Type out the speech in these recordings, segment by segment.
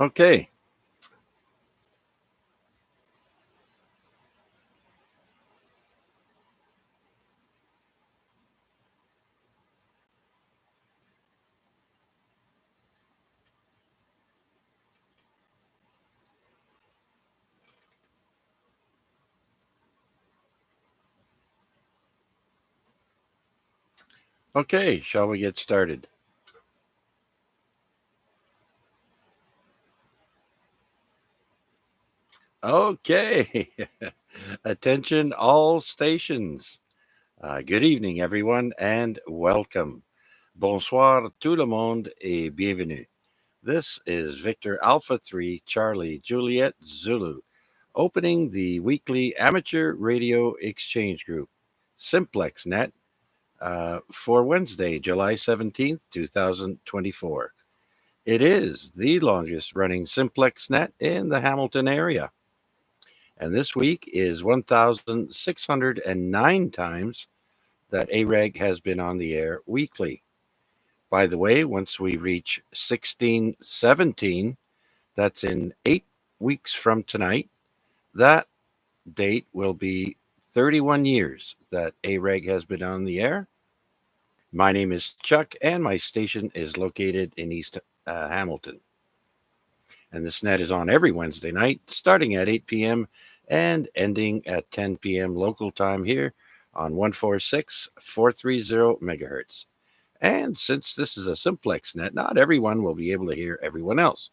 Okay. Okay. Shall we get started? Okay. Attention, all stations. Good evening, everyone, and welcome. Bonsoir, tout le monde, et bienvenue. This is Victor Alpha 3 Charlie Juliet Zulu, opening the weekly amateur radio exchange group, Simplex Net, for Wednesday, July 17th, 2024. It is the longest running Simplex Net in the Hamilton area. And this week is 1,609 times that AREG has been on the air weekly. By the way, once we reach 1617, that's in 8 weeks from tonight, that date will be 31 years that AREG has been on the air. My name is Chuck, and my station is located in East Hamilton. And this net is on every Wednesday night, starting at 8 p.m. and ending at 10 p.m. local time here on 146,430 megahertz. And since this is a simplex net, not everyone will be able to hear everyone else.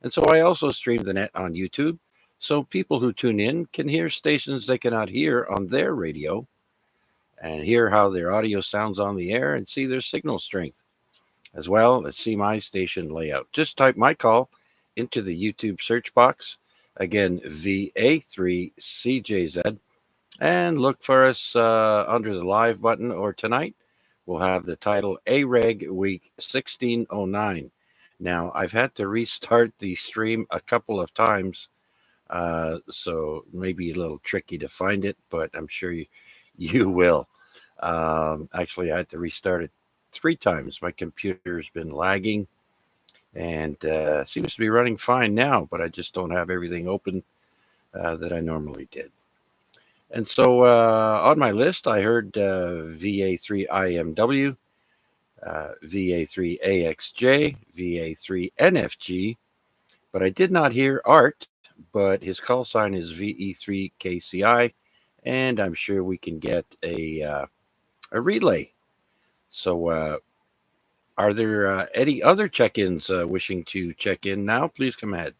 And so I also stream the net on YouTube so people who tune in can hear stations they cannot hear on their radio and hear how their audio sounds on the air and see their signal strength as well as see my station layout. Just type my call into the YouTube search box. Again, VA3CJZ, and look for us under the live button, or tonight we'll have the title AREG Week 1609. Now, I've had to restart the stream a couple of times, so maybe a little tricky to find it, but I'm sure you will. Actually, I had to restart it 3 times. My computer's been lagging and seems to be running fine now, but I just don't have everything open that I normally did. And so on my list, I heard VA3IMW, VA3AXJ, VA3NFG, but I did not hear Art, but his call sign is VE3KCI, and I'm sure we can get a relay. So, are there any other check ins wishing to check in now? Please come ahead.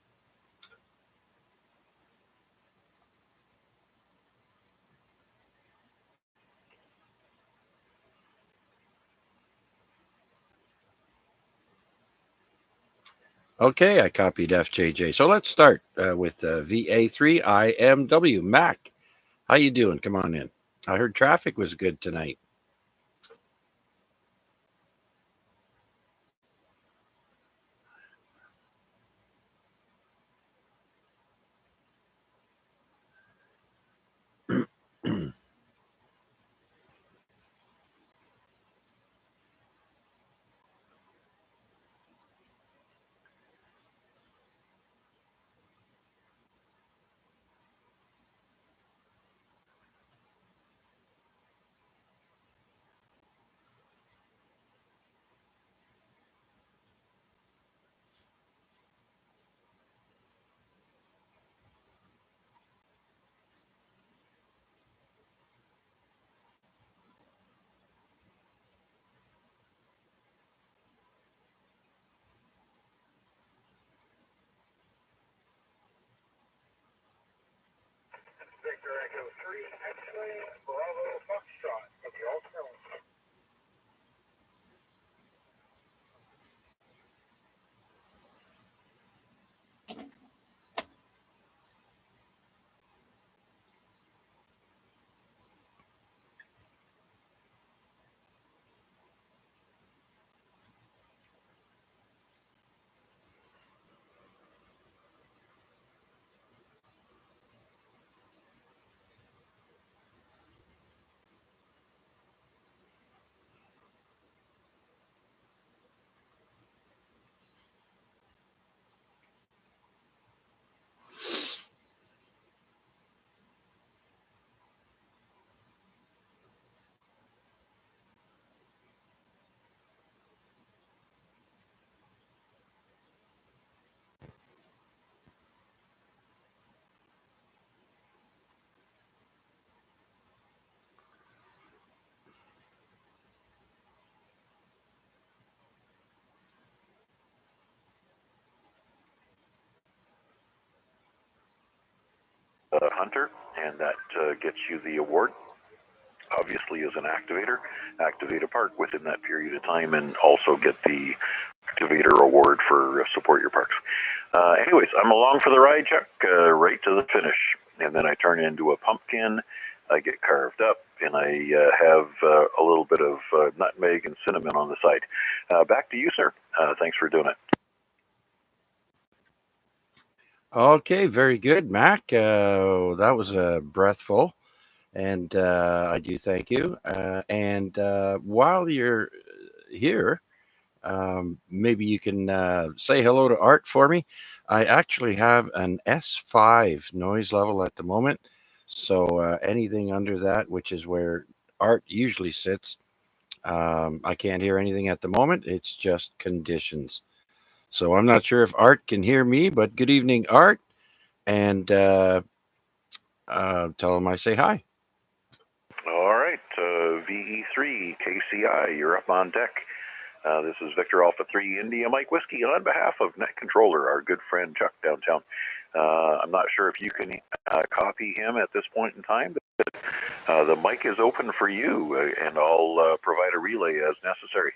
Okay, I copied FJJ. So let's start with VA3IMW. Mac, how you doing? Come on in. I heard traffic was good tonight. Hunter, and that gets you the award. Obviously, as an activator, activate a park within that period of time and also get the activator award for support your parks. Anyways, I'm along for the ride, Chuck, right to the finish. And then I turn it into a pumpkin, I get carved up, and I have a little bit of nutmeg and cinnamon on the side. Back to you, sir. Thanks for doing it. Okay, very good, Mac. That was a breathful, and I do thank you. And while you're here, maybe you can say hello to Art for me. I actually have an S5 noise level at the moment, so anything under that, which is where Art usually sits, I can't hear anything at the moment. It's just conditions. So I'm not sure if Art can hear me, but good evening, Art, and tell him I say hi. All right, VE3 KCI, you're up on deck. This is Victor Alpha 3 India Mike Whiskey on behalf of Net Controller, our good friend Chuck downtown. I'm not sure if you can copy him at this point in time, but the mic is open for you, and I'll provide a relay as necessary.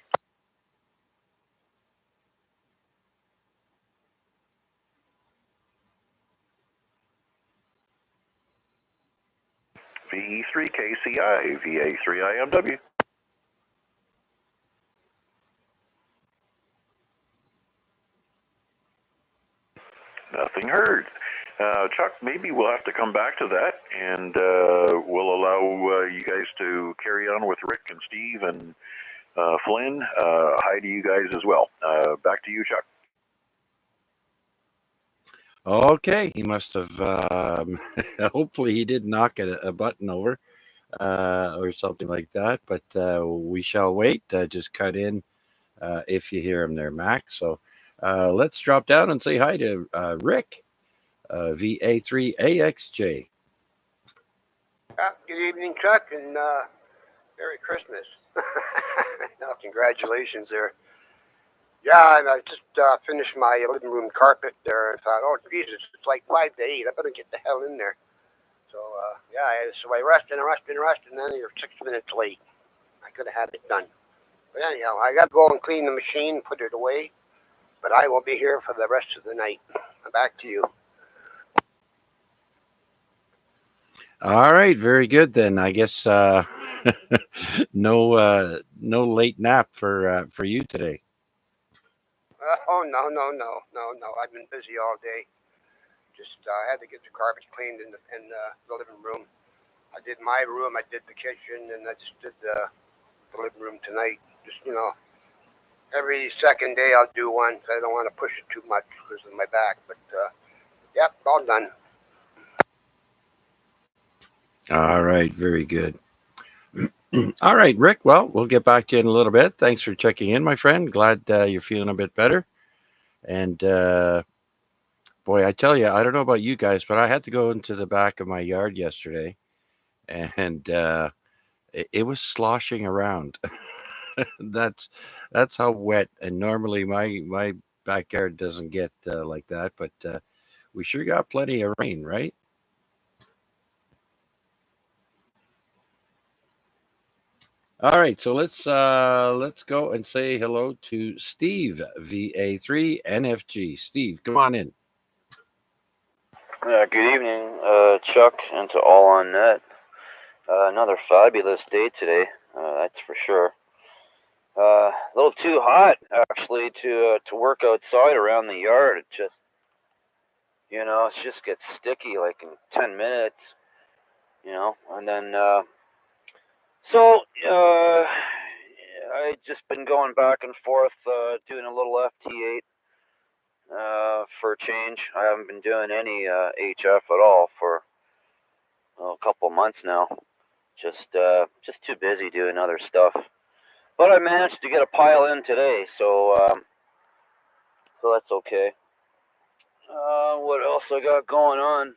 VE3 KCI, VA3 IMW. Nothing heard. Chuck, maybe we'll have to come back to that, and we'll allow you guys to carry on with Rick and Steve and Flynn. Hi to you guys as well. Back to you, Chuck. Okay, he must have. Hopefully, he did knock a button over or something like that. But we shall wait. Just cut in if you hear him there, Mac. So let's drop down and say hi to Rick, VA3AXJ. Good evening, Chuck, and Merry Christmas. No, congratulations there. Yeah, and I just finished my living room carpet there and thought, oh, Jesus, it's like 5 to 8. I better get the hell in there. So, so I rushed and then you're 6 minutes late. I could have had it done. But anyhow, I got to go and clean the machine, put it away. But I will be here for the rest of the night. Back to you. All right, very good then. I guess no late nap for you today. Oh, no. I've been busy all day. Just I had to get the carpets cleaned in the living room. I did my room, I did the kitchen, and I just did the living room tonight. Just, every second day I'll do one. So I don't want to push it too much because of my back. But, yep, all done. All right, very good. All right, Rick. Well, we'll get back to you in a little bit. Thanks for checking in, my friend. Glad you're feeling a bit better. And boy, I tell you, I don't know about you guys, but I had to go into the back of my yard yesterday, and it was sloshing around. that's how wet. And normally my backyard doesn't get like that, but we sure got plenty of rain, right? All right, so let's go and say hello to Steve, VA3 NFG. Steve, come on in. Good evening, Chuck, and to all on net. Another fabulous day today, that's for sure. A little too hot, actually, to work outside around the yard. It just gets sticky like in 10 minutes, and then, I just been going back and forth, doing a little FT8, for a change. I haven't been doing any, HF at all for a couple months now. Just too busy doing other stuff. But I managed to get a pile in today, so that's okay. What else I got going on?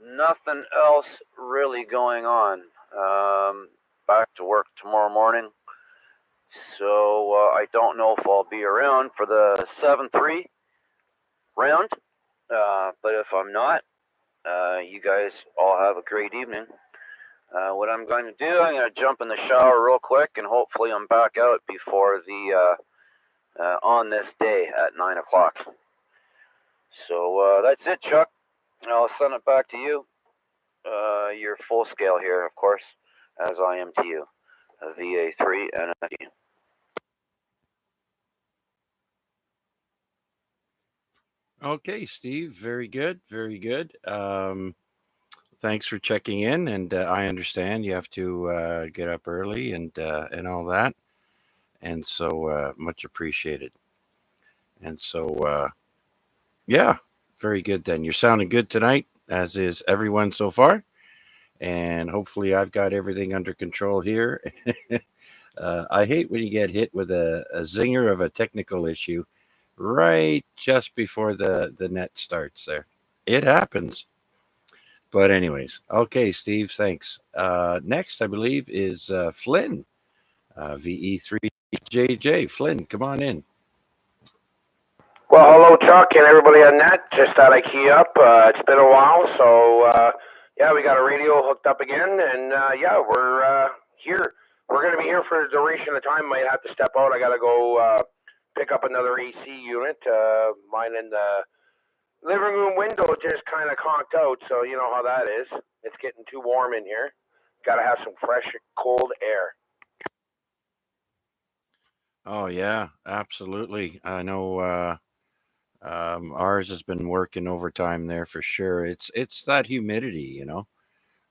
Nothing else really going on. Back to work tomorrow morning, so I don't know if I'll be around for the 7-3 round. But if I'm not, You guys all have a great evening. What I'm going to do, I'm going to jump in the shower real quick, and hopefully I'm back out before the on this day at 9 o'clock. So that's it, Chuck. I'll send it back to you. You're full scale here, of course, as I am to you. VA3 NFT. Okay, Steve. Very good. Very good. Thanks for checking in, and I understand you have to get up early and all that, and so much appreciated. And so yeah, very good. Then you're sounding good tonight, as is everyone so far, and hopefully I've got everything under control here. I hate when you get hit with a zinger of a technical issue right just before the net starts there. It happens. But anyways, okay, Steve, thanks. Next, I believe, is Flynn, VE3JJ. Flynn, come on in. Well, hello, Chuck, and everybody on net. Just thought I'd key up. It's been a while, so yeah, we got a radio hooked up again, and yeah, we're here. We're going to be here for the duration of time. Might have to step out. I got to go pick up another AC unit. Mine in the living room window just kind of conked out, so you know how that is. It's getting too warm in here. Got to have some fresh, cold air. Oh yeah, absolutely. I know ours has been working overtime there for sure. It's that humidity.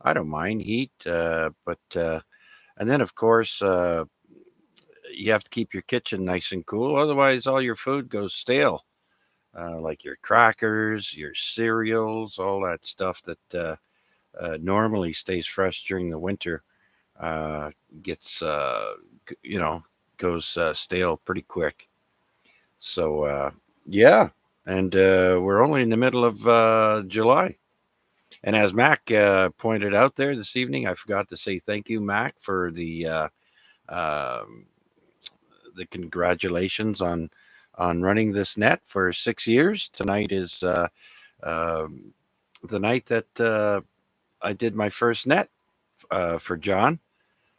I don't mind heat, but and then of course you have to keep your kitchen nice and cool. Otherwise, all your food goes stale. Like your crackers, your cereals, all that stuff that normally stays fresh during the winter uh, gets, goes stale pretty quick. So, yeah. And we're only in the middle of July. And as Mac pointed out there this evening, I forgot to say thank you, Mac, for um the congratulations on running this net for 6 years. Tonight is um the night that I did my first net for John,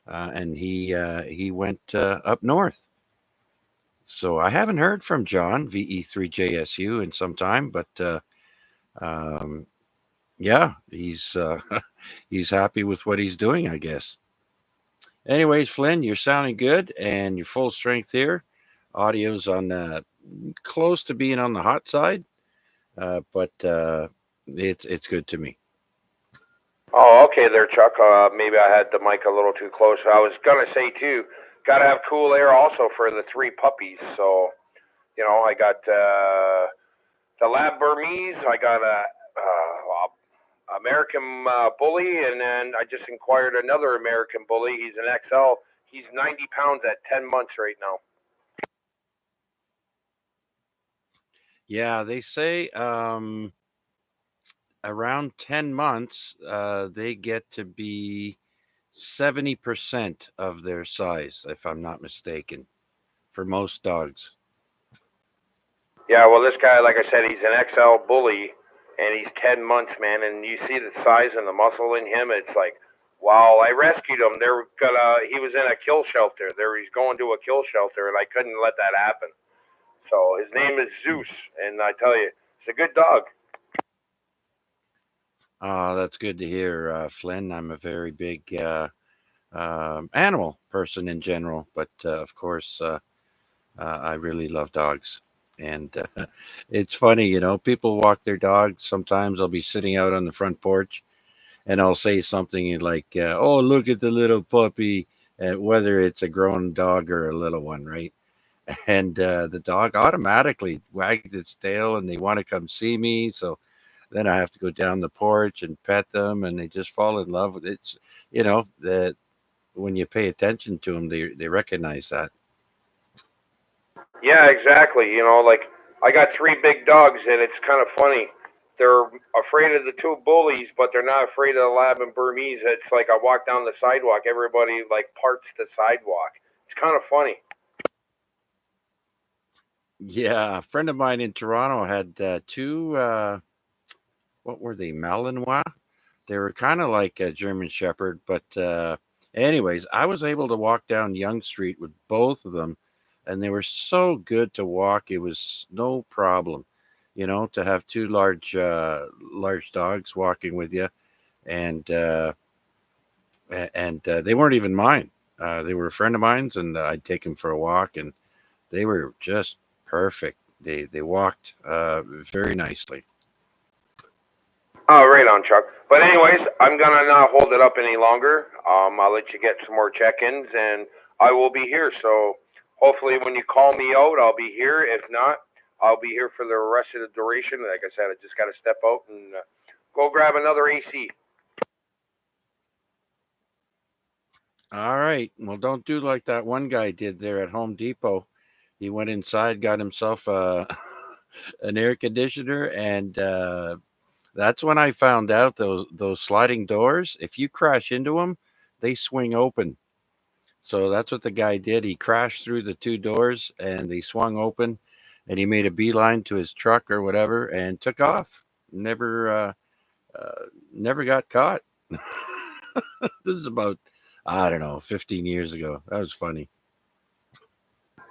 and he went up north. So I haven't heard from John VE3JSU in some time, but um, yeah, he's he's happy with what he's doing, I guess. Anyways, Flynn, you're sounding good and you're full strength here. Audio's on close to being on the hot side, but it's good to me. Oh, okay there, Chuck. Maybe I had the mic a little too close. I was gonna say too, gotta have cool air also for the three puppies. So, you know, I got the Lab Burmese, I got a American Bully, and then I just inquired another American Bully. He's an XL. He's 90 pounds at 10 months right now. Yeah, they say around 10 months, they get to be 70% of their size, if I'm not mistaken, for most dogs. Yeah, well, this guy, like I said, he's an XL Bully, and he's 10 months, man. And you see the size and the muscle in him. It's like, wow. I rescued him. He was in a kill shelter. He's going to a kill shelter, and I couldn't let that happen. So his name is Zeus, and I tell you, it's a good dog. That's good to hear, Flynn. I'm a very big animal person in general, but of course, I really love dogs. And it's funny, people walk their dogs. Sometimes I'll be sitting out on the front porch and I'll say something like, oh, look at the little puppy, whether it's a grown dog or a little one, right? And the dog automatically wags its tail and they want to come see me. So then I have to go down the porch and pet them, and they just fall in love with it. That when you pay attention to them, they recognize that. Yeah, exactly. Like I got three big dogs, and it's kind of funny. They're afraid of the two bullies, but they're not afraid of the Lab and Burmese. It's like I walk down the sidewalk, everybody like parts the sidewalk. It's kind of funny. Yeah, a friend of mine in Toronto had two. what were they, Malinois? They were kind of like a German Shepherd, but anyways, I was able to walk down Young Street with both of them, and they were so good to walk. It was no problem, to have two large dogs walking with you, and they weren't even mine. They were a friend of mine's, and I'd take them for a walk, and they were just perfect. They walked very nicely. Oh, right on, Chuck. But anyways, I'm gonna not hold it up any longer. I'll let you get some more check-ins, and I will be here. So hopefully, when you call me out, I'll be here. If not, I'll be here for the rest of the duration. Like I said, I just got to step out and go grab another AC. All right. Well, don't do like that one guy did there at Home Depot. He went inside, got himself an air conditioner, and that's when I found out those sliding doors. If you crash into them, they swing open. So that's what the guy did. He crashed through the two doors, and they swung open, and he made a beeline to his truck or whatever and took off. Never got caught. This is about, I don't know, 15 years ago. That was funny.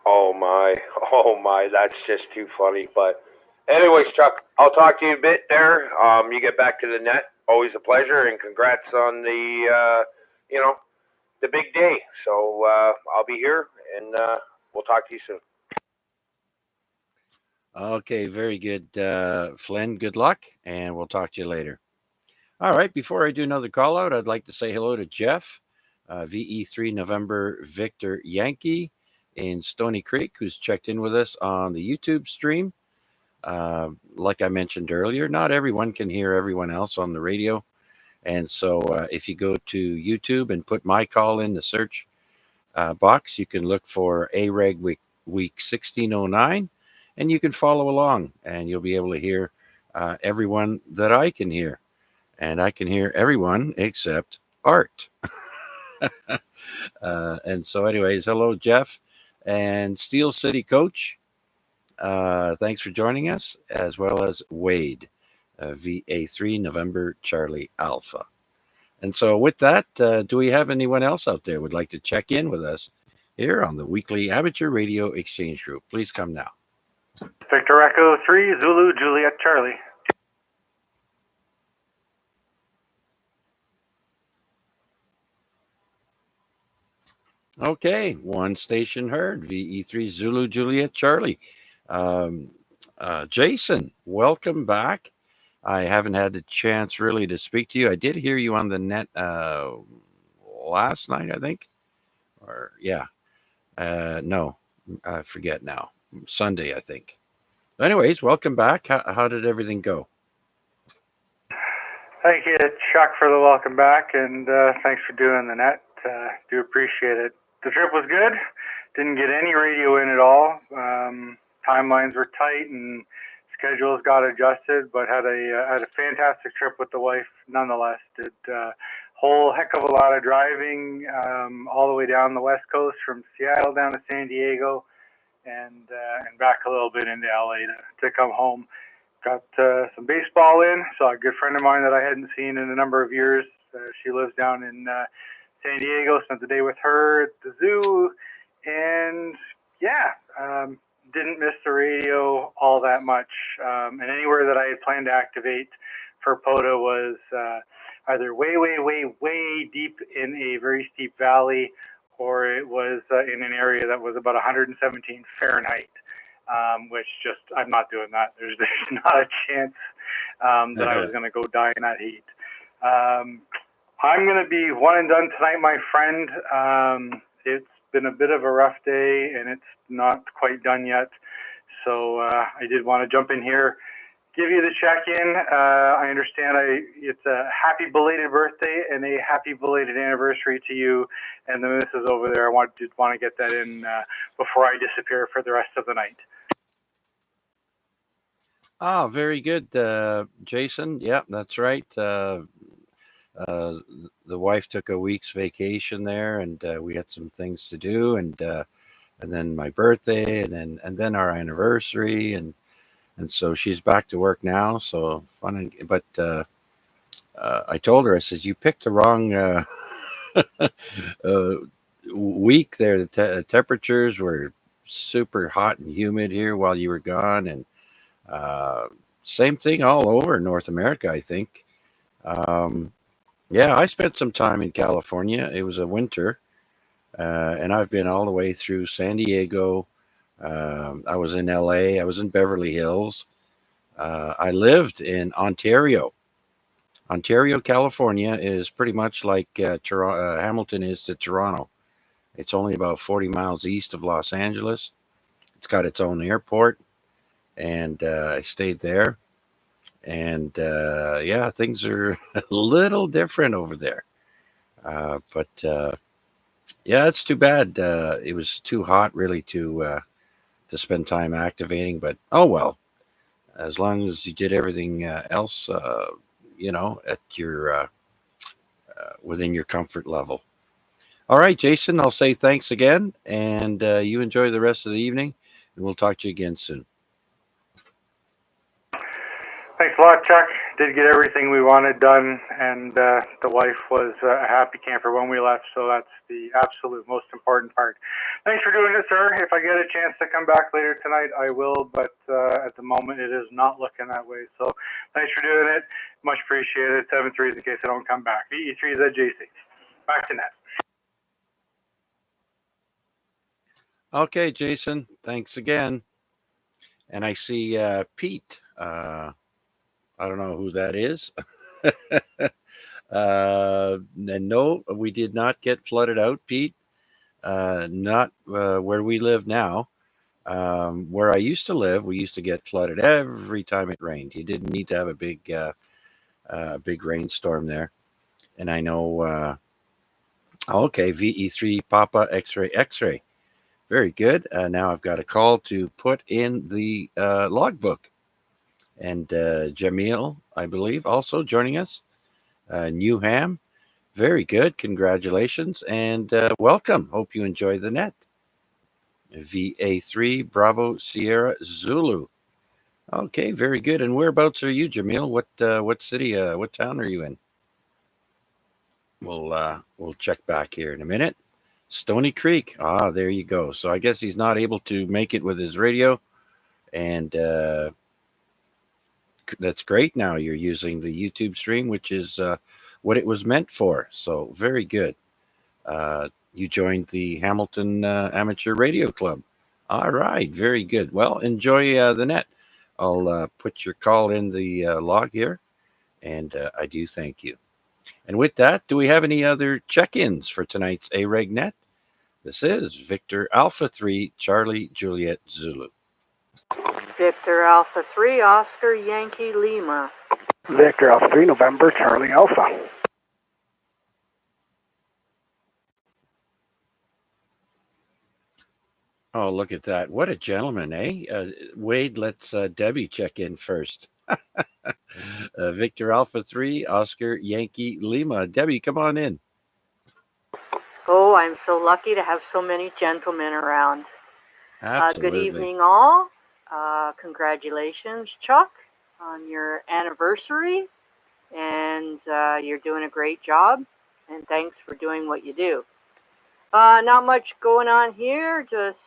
Oh my, that's just too funny. But anyways, Chuck, I'll talk to you a bit there. You get back to the net. Always a pleasure, and congrats on the big day. So I'll be here, and we'll talk to you soon. Okay, very good, Flynn. Good luck, and we'll talk to you later. All right, before I do another call out, I'd like to say hello to Jeff, VE3 November Victor Yankee in Stony Creek, who's checked in with us on the YouTube stream. Like I mentioned earlier, not everyone can hear everyone else on the radio. And so if you go to YouTube and put my call in the search box, you can look for AREG week 1609, and you can follow along, and you'll be able to hear everyone that I can hear. And I can hear everyone except Art. And so anyways, hello, Jeff and Steel City Coach. Thanks for joining us, as well as Wade, VA3 November Charlie Alpha. And so with that, do we have anyone else out there would like to check in with us here on the weekly Amateur Radio Exchange Group? Please come now. Victor Echo 3, Zulu Juliet Charlie. Okay, one station heard, VE3 Zulu Juliet Charlie. Jason, welcome back. I haven't had the chance really to speak to you. I did hear you on the net last night, I think. Or, yeah. No, I forget now. Sunday, I think. Anyways, welcome back. How did everything go? Thank you, Chuck, for the welcome back, and thanks for doing the net. Do appreciate it. The trip was good. Didn't get any radio in at all. Timelines were tight and schedules got adjusted, but had a fantastic trip with the wife nonetheless. Did a whole heck of a lot of driving all the way down the west coast from Seattle down to San Diego and back a little bit into LA to come home. Got some baseball in. Saw a good friend of mine that I hadn't seen in a number of years. She lives down in San Diego. Spent the day with her at the zoo, and didn't miss the radio all that much. And anywhere that I had planned to activate for POTA was either way deep in a very steep valley, or it was in an area that was about 117 Fahrenheit. Which just, I'm not doing that. There's not a chance that I was going to go die in that heat. I'm going to be one and done tonight, my friend. It's been a bit of a rough day, and it's not quite done yet. So I did want to jump in here, give you the check-in. I understand it's a happy belated birthday and a happy belated anniversary to you and the missus over there. I did want to get that in before I disappear for the rest of the night. Ah, very good, Jason. Yeah, that's right. The wife took a week's vacation there, and we had some things to do, and then my birthday, and then our anniversary, and And so she's back to work now. So fun. But I told her, I says, you picked the wrong week there. The temperatures were super hot and humid here while you were gone. And same thing all over North America, I think. Yeah, I spent some time in California. It was a winter, and I've been all the way through San Diego. I was in LA. I was in Beverly Hills. I lived in Ontario. Ontario, California is pretty much like Hamilton is to Toronto. It's only about 40 miles east of Los Angeles. It's got its own airport, and I stayed there. And yeah, things are a little different over there. But yeah, it's too bad. It was too hot, really, to spend time activating. But oh well, as long as you did everything else, at your within your comfort level. All right, Jason, I'll say thanks again, and you enjoy the rest of the evening, and we'll talk to you again soon. Thanks a lot, Chuck. Did get everything we wanted done, and the wife was a happy camper when we left, so that's the absolute most important part. Thanks for doing it, sir. If I get a chance to come back later tonight, I will, but at the moment it is not looking that way. So thanks for doing it. Much appreciated. 7-3 in case I don't come back. VE3ZJC. Back to net. Okay, Jason, thanks again. And I see Pete. I don't know who that is. And no, we did not get flooded out, Pete. Not where we live now. Where I used to live, we used to get flooded every time it rained. You didn't need to have a big rainstorm there. And I know, okay, VE3 Papa X-ray X-ray. Very good. Now I've got a call to put in the logbook. And Jamil, I believe, also joining us. Newham, very good. Congratulations and welcome. Hope you enjoy the net. VA3 Bravo Sierra Zulu. Okay, very good. And whereabouts are you, Jamil? What city? What town are you in? We'll check back here in a minute. Stony Creek. Ah, there you go. So I guess he's not able to make it with his radio, and that's great. Now you're using the YouTube stream, which is what it was meant for. So very good. You joined the Hamilton Amateur Radio Club. All right, very good. Well, enjoy the net. I'll put your call in the log here, and I do thank you. And with that, do we have any other check-ins for tonight's AREG net? This is Victor Alpha 3 Charlie Juliet Zulu. Victor Alpha 3 Oscar Yankee Lima. Victor Alpha 3 November Charlie Alpha. Oh, look at that. What a gentleman, eh? Wade, let's Debbie check in first. Victor Alpha 3 Oscar Yankee Lima. Debbie, come on in. Oh, I'm so lucky to have so many gentlemen around. Absolutely. Good evening, all. Congratulations, Chuck, on your anniversary. And you're doing a great job. And thanks for doing what you do. Not much going on here. Just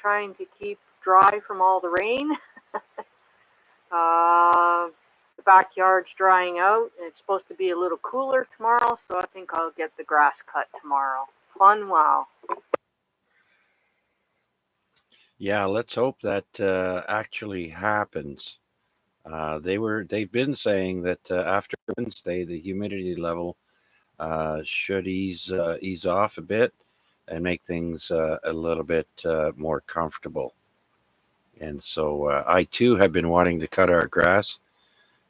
trying to keep dry from all the rain. The backyard's drying out. And it's supposed to be a little cooler tomorrow, so I think I'll get the grass cut tomorrow. Fun, wow. Yeah, let's hope that actually happens. They've been saying that after Wednesday, the humidity level should ease off a bit and make things a little bit more comfortable. And so I too have been wanting to cut our grass,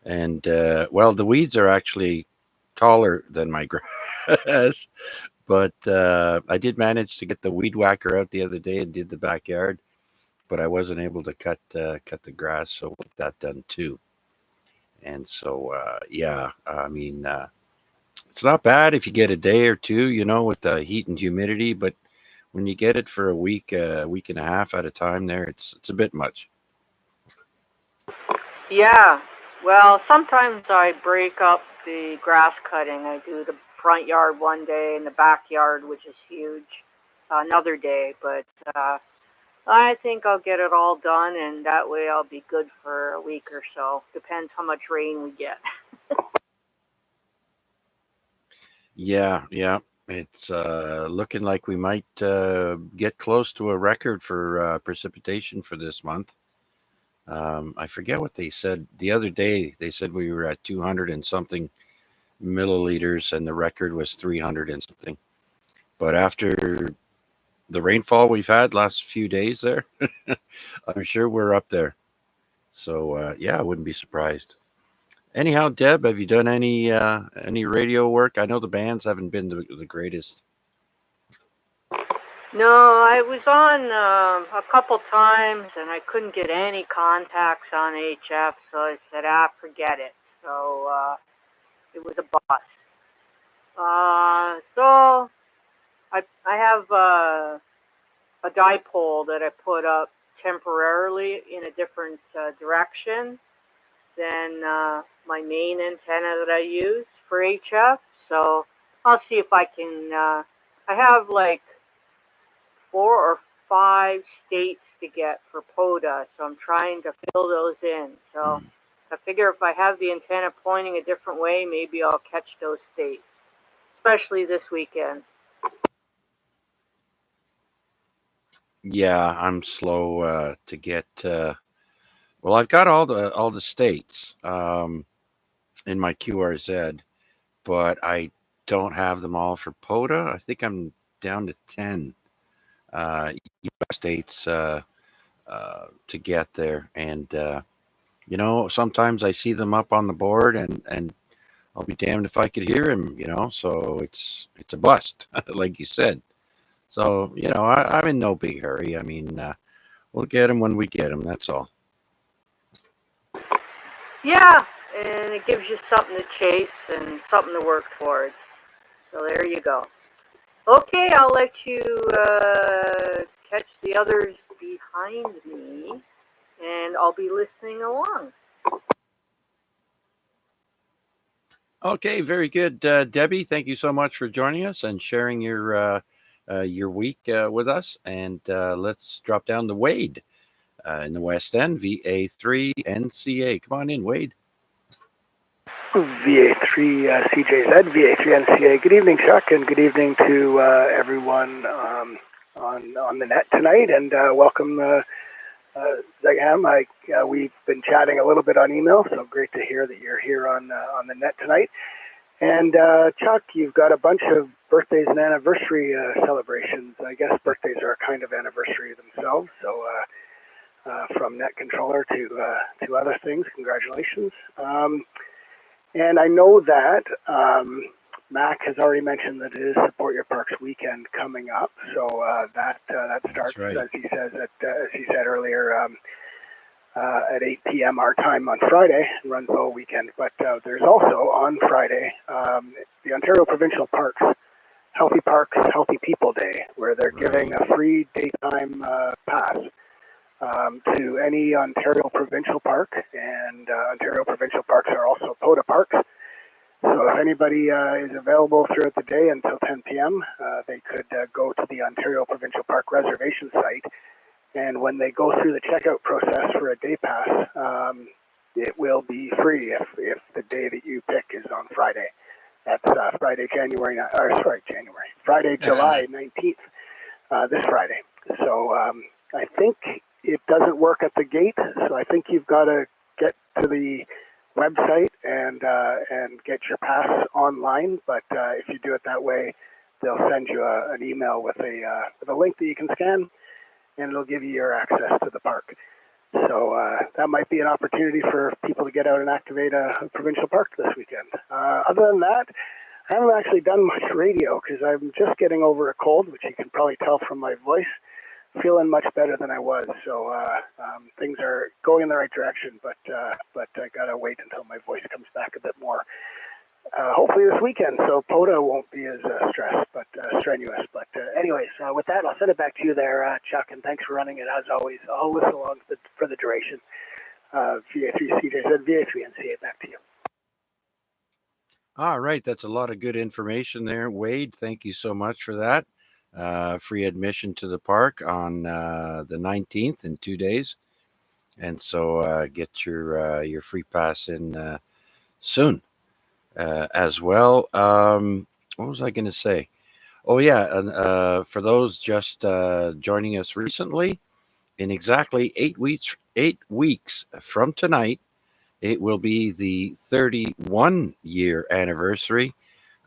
and well, the weeds are actually taller than my grass, but I did manage to get the weed whacker out the other day and did the backyard, but I wasn't able to cut the grass, so we'll get that done too. And so yeah, I mean, it's not bad if you get a day or two, with the heat and humidity, but when you get it for a week and a half at a time there, it's a bit much. Yeah. Well, sometimes I break up the grass cutting. I do the front yard one day and the backyard, which is huge, another day. But I think I'll get it all done, and that way I'll be good for a week or so. Depends how much rain we get. Yeah, yeah. It's looking like we might get close to a record for precipitation for this month. I forget what they said the other day. They said we were at 200 and something milliliters, and the record was 300 and something. But after the rainfall we've had last few days there, I'm sure we're up there. So yeah, I wouldn't be surprised. Anyhow, Deb, have you done any radio work? I know the bands haven't been the greatest. No, I was on a couple times, and I couldn't get any contacts on HF, so I said, forget it. So it was a bust. So I have a dipole that I put up temporarily in a different direction than my main antenna that I use for HF. So I'll see if I can. I have like 4 or 5 states to get for POTA, so I'm trying to fill those in. So I figure if I have the antenna pointing a different way, maybe I'll catch those states, especially this weekend. Yeah, I'm slow to get. Well, I've got all the states in my QRZ, but I don't have them all for POTA. I think I'm down to 10 US states to get there, and sometimes I see them up on the board, and I'll be damned if I could hear him. So it's a bust, like you said. So I'm in no big hurry. I mean, we'll get him when we get him. That's all. Yeah, and it gives you something to chase and something to work towards. So there you go. Okay, I'll let you catch the others behind me, and I'll be listening along. Okay, very good, Debbie. Thank you so much for joining us and sharing your week with us. And let's drop down to Wade in the West End, VA3 NCA. Come on in, Wade. VA3 CJZ, VA3 NCA. Good evening, Chuck, and good evening to everyone on the net tonight, and welcome, Zegham. We've been chatting a little bit on email, so great to hear that you're here on the net tonight. And Chuck, you've got a bunch of birthdays and anniversary celebrations. I guess birthdays are a kind of anniversary themselves. So from net controller to other things, congratulations. And I know that Mac has already mentioned that it is Support Your Parks weekend coming up. So that starts, right, as he said earlier, at 8 p.m. our time on Friday and runs all weekend. But there's also on Friday the Ontario Provincial Parks Healthy Parks, Healthy People Day, where they're giving a free daytime pass to any Ontario Provincial Park, and Ontario Provincial Parks are also POTA parks. So if anybody is available throughout the day until 10 p.m., they could go to the Ontario Provincial Park reservation site, and when they go through the checkout process for a day pass, it will be free if the day that you pick is on Friday. That's Friday, July 19th, this Friday. So I think it doesn't work at the gate, so I think you've got to get to the website and get your pass online. But if you do it that way, they'll send you an email with a link that you can scan, and it'll give you your access to the park. So that might be an opportunity for people to get out and activate a provincial park this weekend. Other than that, I haven't actually done much radio because I'm just getting over a cold, which you can probably tell from my voice. Feeling much better than I was, so things are going in the right direction. But I gotta wait until my voice comes back a bit more. Hopefully this weekend, so POTA won't be as strenuous. But anyways, with that, I'll send it back to you there, Chuck, and thanks for running it as always. I'll listen along for the duration. VA3 CJZ, VA3NCA. Back to you. All right, that's a lot of good information there, Wade. Thank you so much for that. Free admission to the park on the 19th in 2 days, and so get your free pass in soon as well. What was I going to say? Oh yeah, and for those just joining us recently, in exactly 8 weeks from tonight, it will be the 31-year anniversary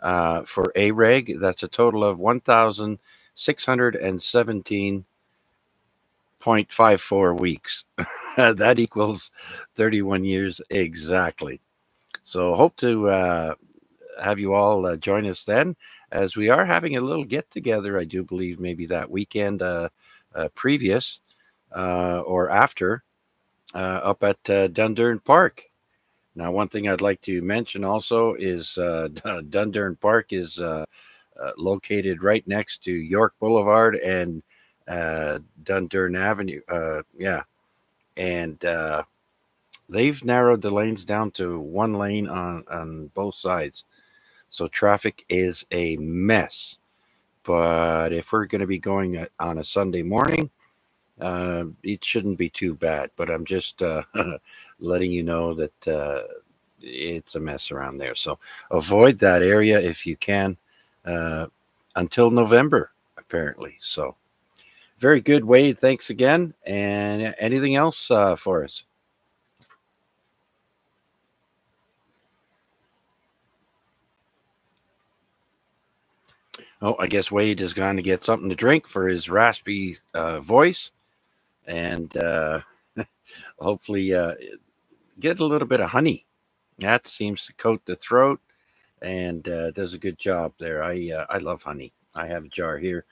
for AREG. That's a total of 1,617.54 weeks. That equals 31 years exactly. So hope to have you all join us then, as we are having a little get together. I do believe maybe that weekend previous or after up at Dundurn Park. Now, one thing I'd like to mention also is Dundurn Park is located right next to York Boulevard and Dundurn Avenue. And they've narrowed the lanes down to one lane on both sides. So traffic is a mess. But if we're going to be going on a Sunday morning, it shouldn't be too bad. But I'm just letting you know that it's a mess around there. So avoid that area if you can until November, apparently. So very good, Wade. Thanks again. And anything else for us? Oh, I guess Wade has gone to get something to drink for his raspy voice, and hopefully get a little bit of honey. That seems to coat the throat and does a good job there. I love honey. I have a jar here.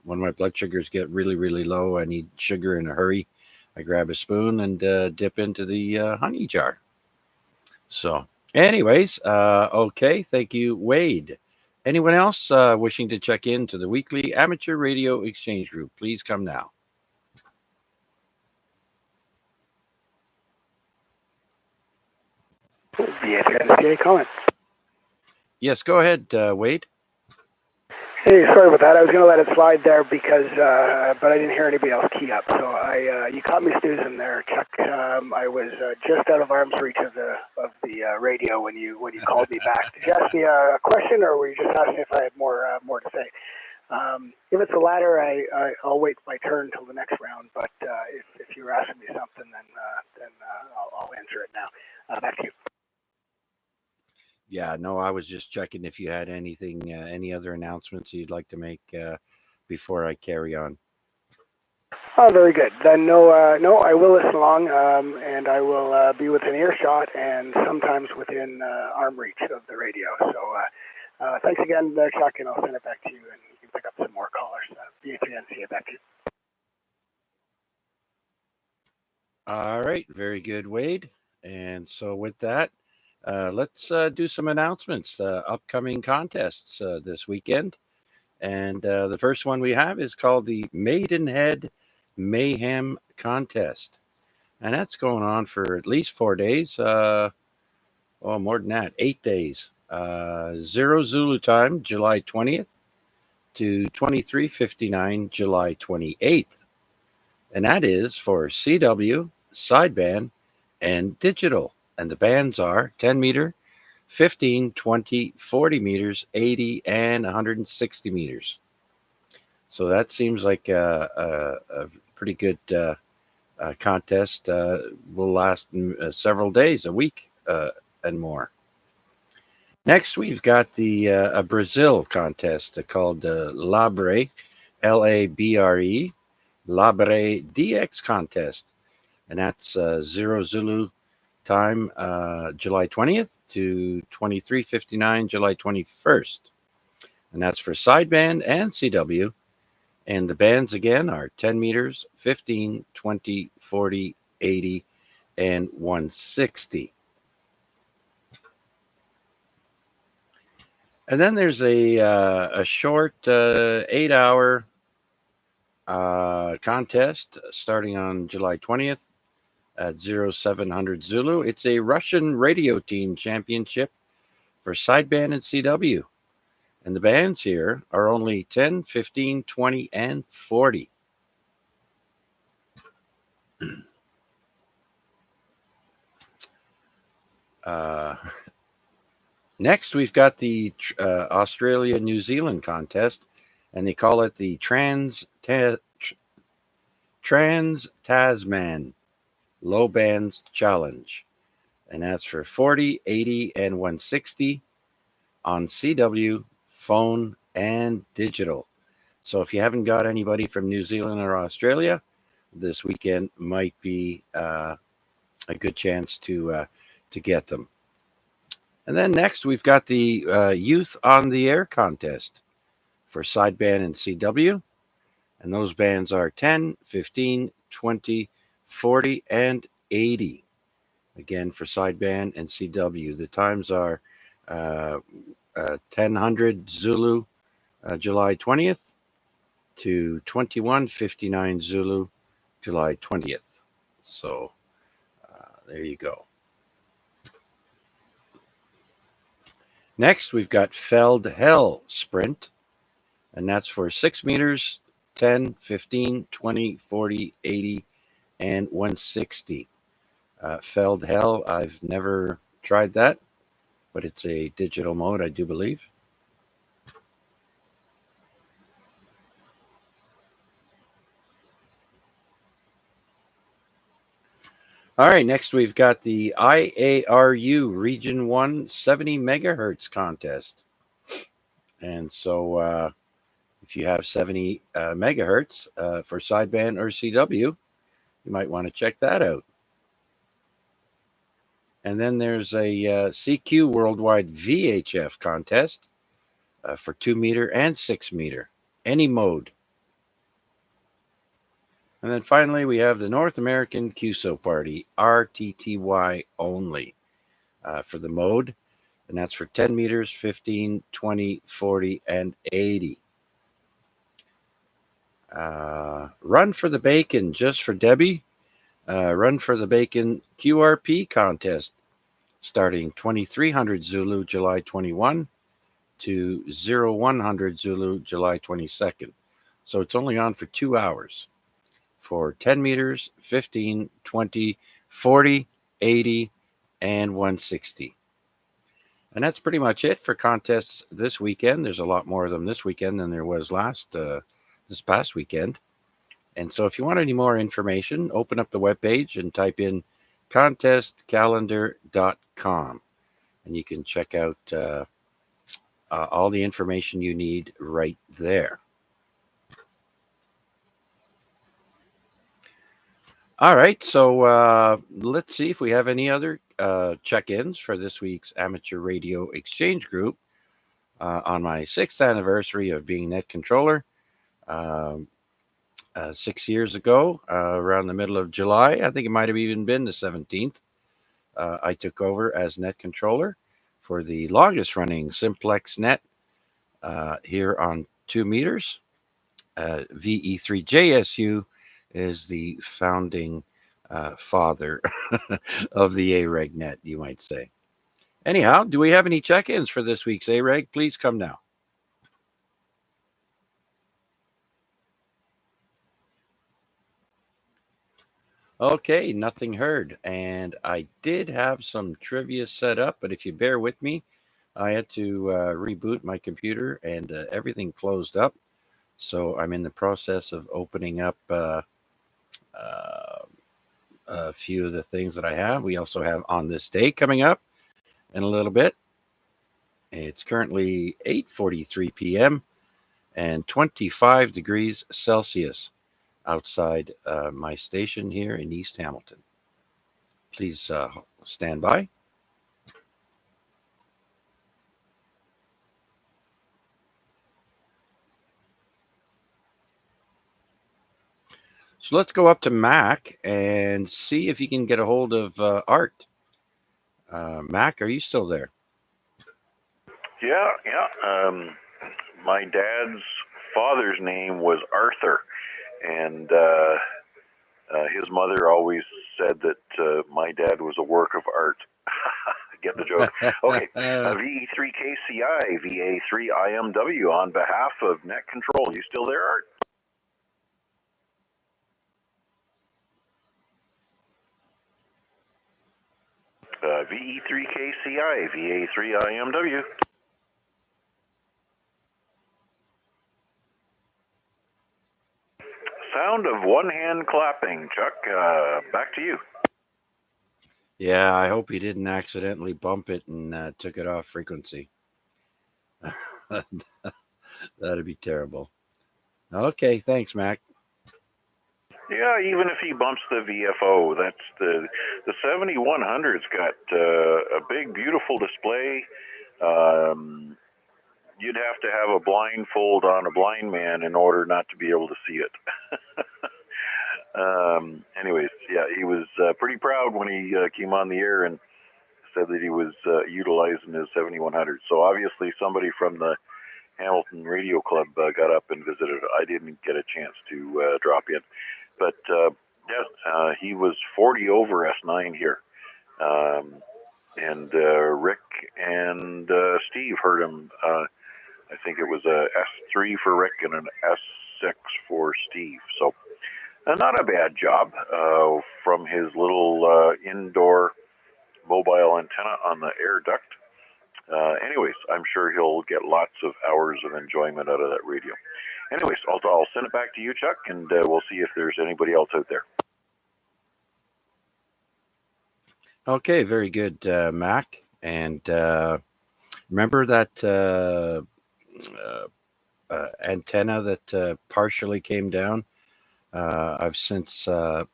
When my blood sugars get really, really low, I need sugar in a hurry. I grab a spoon and dip into the honey jar. So, anyways, okay. Thank you, Wade. Anyone else wishing to check in to the weekly amateur radio exchange group, please come now. VA3NCA comment. Yes, go ahead, Wade. Hey, sorry about that. I was going to let it slide there because, but I didn't hear anybody else key up. So you caught me snoozing there, Chuck. I was just out of arm's reach of the radio when you called me back. Did you ask me a question, or were you just asking if I had more to say? If it's the latter, I'll wait my turn till the next round. But if you're asking me something, then I'll answer it now. Back to you. Yeah, no, I was just checking if you had anything, any other announcements you'd like to make before I carry on. Oh, very good. Then no, I will listen along, and I will be within earshot and sometimes within arm reach of the radio. So thanks again, Chuck, and I'll send it back to you, and you can pick up some more callers. VA3NCA, back to you. All right, very good, Wade. And so with that, let's do some announcements. Upcoming contests this weekend. And the first one we have is called the Maidenhead Mayhem Contest. And that's going on for at least 4 days. More than that, 8 days. 0 Zulu time, July 20th to 23:59, July 28th. And that is for CW, sideband, and digital. And the bands are 10 meter, 15, 20, 40 meters, 80, and 160 meters. So that seems like a pretty good contest. Will last several days, a week and more. Next, we've got the a Brazil contest called Labre, Labre, Labre DX contest. And that's 0 Zulu time, July 20th to 23:59, July 21st. And that's for sideband and CW. And the bands again are 10 meters, 15, 20, 40, 80, and 160. And then there's a short 8-hour contest starting on July 20th at 0700 Zulu. It's a Russian radio team championship for sideband and CW. And the bands here are only 10, 15, 20, and 40. Next, we've got the Australia-New Zealand contest, and they call it the Trans-Tasman Low Bands Challenge. And that's for 40, 80, and 160 on CW, phone, and digital. So if you haven't got anybody from New Zealand or Australia, this weekend might be a good chance to get them. And then next, we've got the Youth on the Air contest for sideband and CW. And those bands are 10, 15, 20, 40, and 80. Again, for sideband and CW. The times are 1000 Zulu, July 20th, to 21:59 Zulu, July 20th. So there you go. Next, we've got Feld Hell Sprint, and that's for 6 meters, 10, 15, 20, 40, 80, and 160. Feld Hell, I've never tried that, but it's a digital mode, I do believe. All right, next we've got the IARU Region 1 70 megahertz contest. And so if you have 70 megahertz for sideband or CW, you might want to check that out. And then there's a CQ Worldwide VHF contest for 2 meter and 6 meter, any mode. And then finally, we have the North American QSO Party, RTTY only, for the mode. And that's for 10 meters, 15, 20, 40, and 80. Run for the Bacon, just for Debbie. Run for the Bacon QRP contest, starting 2300 Zulu, July 21 to 0100 Zulu, July 22nd. So it's only on for 2 hours for 10 meters, 15, 20, 40, 80, and 160. And that's pretty much it for contests this weekend. There's a lot more of them this weekend than there was this past weekend. And so if you want any more information, open up the webpage and type in contestcalendar.com. And you can check out all the information you need right there. All right, so let's see if we have any other check-ins for this week's Amateur Radio Exchange Group on my 6th anniversary of being net controller. 6 years ago, around the middle of July, I think it might have even been the 17th, I took over as net controller for the longest running Simplex Net here on 2 meters. VE3JSU is the founding father of the AREG net, you might say. Anyhow, do we have any check-ins for this week's AREG? Please come now. Okay, nothing heard. And I did have some trivia set up, but if you bear with me, I had to reboot my computer and everything closed up. So I'm in the process of opening up a few of the things that I have. We also have On This Day coming up in a little bit. It's currently 8:43 p.m. and 25 degrees Celsius outside my station here in East Hamilton. Please stand by. So let's go up to Mac and see if you can get a hold of Art. Mac, are you still there? Yeah. My dad's father's name was Arthur, and his mother always said that my dad was a work of art. Get the joke? Okay. VE3KCI, VA3IMW on behalf of Net Control. You still there, Art? VE3KCI, VA3IMW. Sound of one hand clapping. Chuck, back to you. Yeah, I hope he didn't accidentally bump it and took it off frequency. That'd be terrible. Okay, thanks, Mac. Yeah, even if he bumps the VFO, that's the 7100's got a big, beautiful display. You'd have to have a blindfold on a blind man in order not to be able to see it. Anyways, yeah, he was pretty proud when he came on the air and said that he was utilizing his 7100. So obviously somebody from the Hamilton Radio Club got up and visited. I didn't get a chance to drop in. But yeah, he was 40 over S9 here. And Rick and Steve heard him. I think it was a S3 for Rick and an S6 for Steve. So not a bad job from his little indoor mobile antenna on the air duct. Anyways, I'm sure he'll get lots of hours of enjoyment out of that radio. Anyways, I'll send it back to you, Chuck, and we'll see if there's anybody else out there. Okay, very good, Mac. And remember that antenna that partially came down? I've since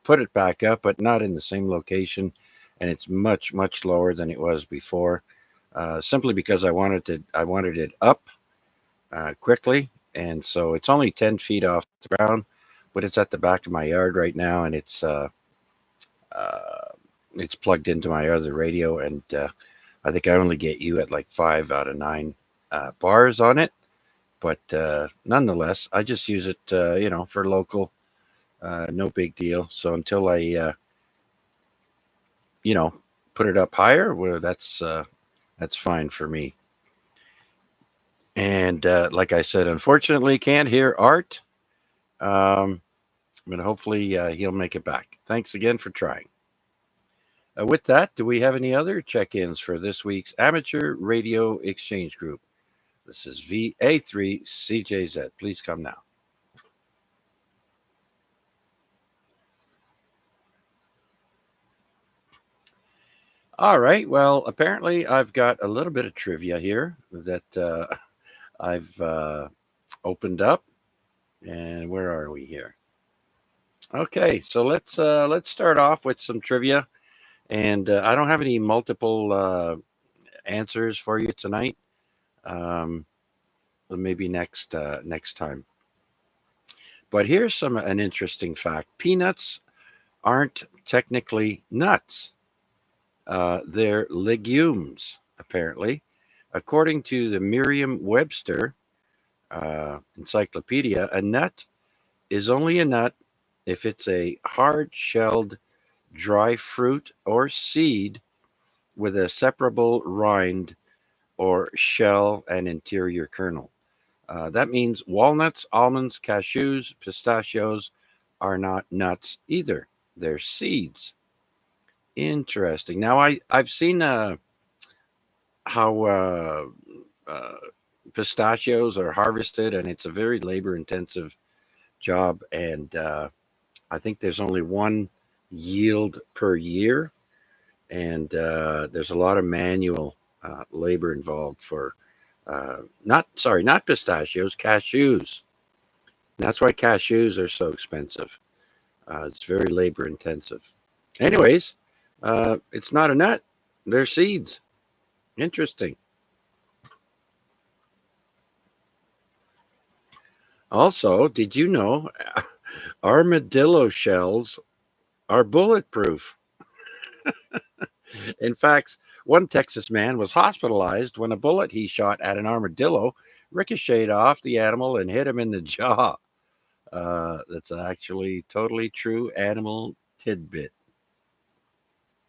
put it back up, but not in the same location, and it's much, much lower than it was before. Simply because I wanted it up quickly, and so it's only 10 feet off the ground, but it's at the back of my yard right now, and it's plugged into my other radio, and I think I only get you at like 5 out of 9 bars on it, but nonetheless, I just use it, for local, no big deal. So until I, put it up higher, well, that's fine for me. And like I said, unfortunately, can't hear Art, but hopefully he'll make it back. Thanks again for trying. With that, do we have any other check-ins for this week's Amateur Radio Exchange Group? This is VA3CJZ. Please come now. All right. Well, apparently I've got a little bit of trivia here that I've opened up. And where are we here? Okay, so let's start off with some trivia. And I don't have any multiple answers for you tonight. Maybe next time. But here's an interesting fact. Peanuts aren't technically nuts. They're legumes, apparently. According to the Merriam-Webster encyclopedia, a nut is only a nut if it's a hard-shelled dry fruit or seed with a separable rind or shell and interior kernel. That means walnuts, almonds, cashews, pistachios are not nuts either. They're seeds. Interesting. Now, I've seen how pistachios are harvested, and it's a very labor-intensive job, and I think there's only one yield per year, and there's a lot of manual labor involved for not pistachios, cashews. That's why cashews are so expensive. It's very labor intensive. Anyways, it's not a nut. They're seeds. Interesting. Also, did you know armadillo shells are bulletproof? In fact, one Texas man was hospitalized when a bullet he shot at an armadillo ricocheted off the animal and hit him in the jaw. That's actually totally true animal tidbit.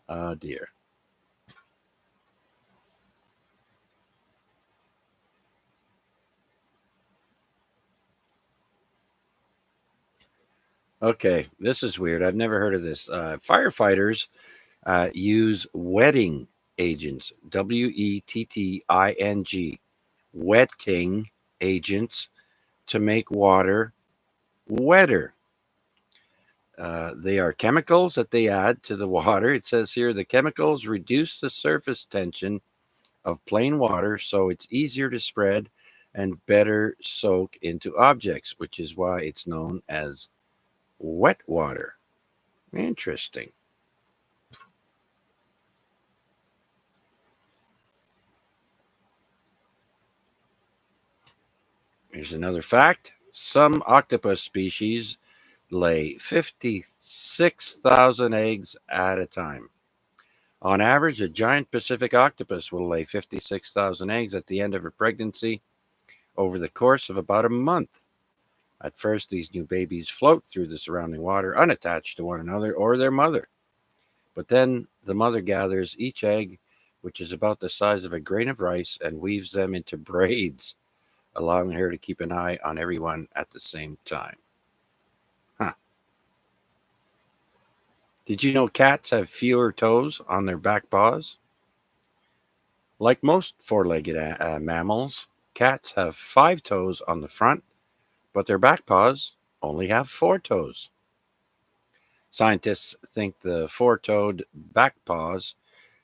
Oh dear. Okay, this is weird. I've never heard of this. Firefighters use wetting agents, WETTING, wetting agents to make water wetter. They are chemicals that they add to the water. It says here the chemicals reduce the surface tension of plain water so it's easier to spread and better soak into objects, which is why it's known as wet water. Interesting. Here's another fact. Some octopus species lay 56,000 eggs at a time. On average, a giant Pacific octopus will lay 56,000 eggs at the end of a pregnancy over the course of about a month. At first, these new babies float through the surrounding water unattached to one another or their mother. But then the mother gathers each egg, which is about the size of a grain of rice, and weaves them into braids, allowing her to keep an eye on everyone at the same time. Huh. Did you know cats have fewer toes on their back paws? Like most four-legged mammals, cats have 5 toes on the front, but their back paws only have 4 toes. Scientists think the 4-toed back paws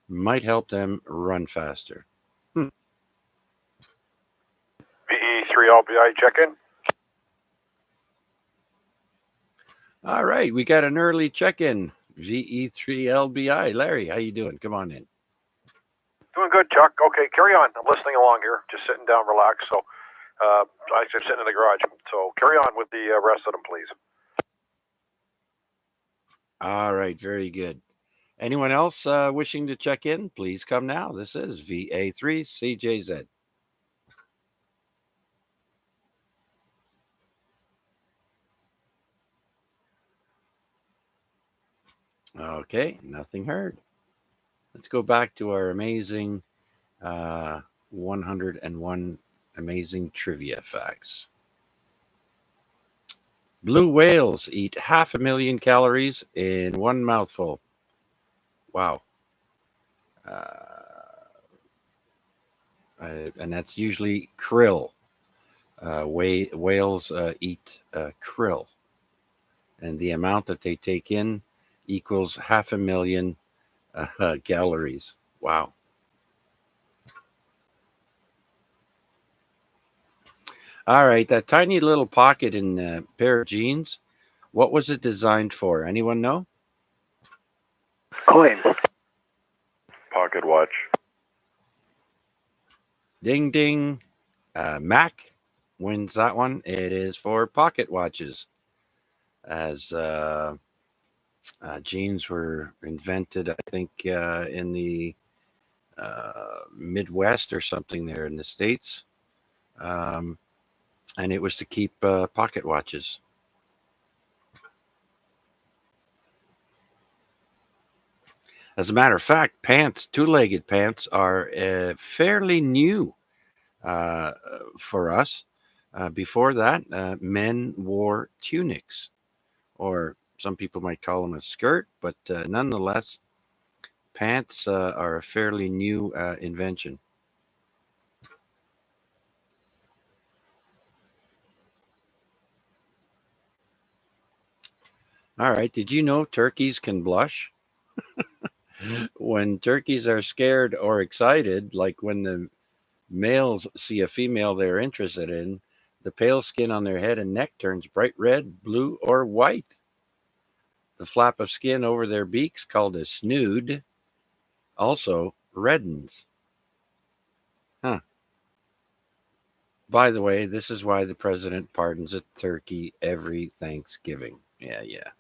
might help them run faster. VE3LBI check-in. All right, we got an early check-in. VE3LBI. Larry, how you doing? Come on in. Doing good, Chuck. Okay, carry on. I'm listening along here, just sitting down, relaxed. So, I'm sitting in the garage. So, carry on with the rest of them, please. All right, very good. Anyone else wishing to check in? Please come now. This is VA3CJZ. Okay, nothing heard. Let's go back to our amazing 101 amazing trivia facts. Blue whales eat 500,000 calories in one mouthful. Wow. And that's usually krill. Whales eat krill. And the amount that they take in equals 500,000 calories. Wow. All right, that tiny little pocket in a pair of jeans, what was it designed for? Anyone know? Coins. Pocket watch. Ding, ding. Mac wins that one. It is for pocket watches. As jeans were invented, I think, in the Midwest or something there in the States. And it was to keep pocket watches. As a matter of fact, pants, two-legged pants, are fairly new for us. Before that, men wore tunics, or some people might call them a skirt, but nonetheless, pants are a fairly new invention. All right, did you know turkeys can blush? When turkeys are scared or excited, like when the males see a female they're interested in, the pale skin on their head and neck turns bright red, blue, or white. The flap of skin over their beaks, called a snood, also reddens. Huh. By the way, this is why the president pardons a turkey every Thanksgiving. Yeah.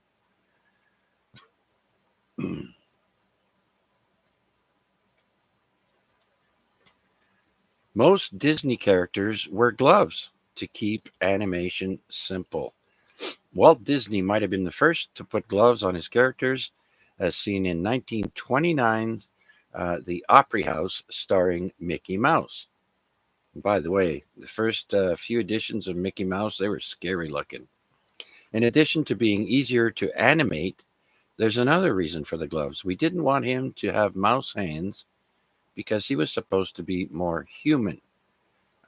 Most Disney characters wear gloves to keep animation simple. Walt Disney might have been the first to put gloves on his characters, as seen in 1929, The Opry House starring Mickey Mouse. And by the way, the first few editions of Mickey Mouse, they were scary looking. In addition to being easier to animate, there's another reason for the gloves. We didn't want him to have mouse hands because he was supposed to be more human.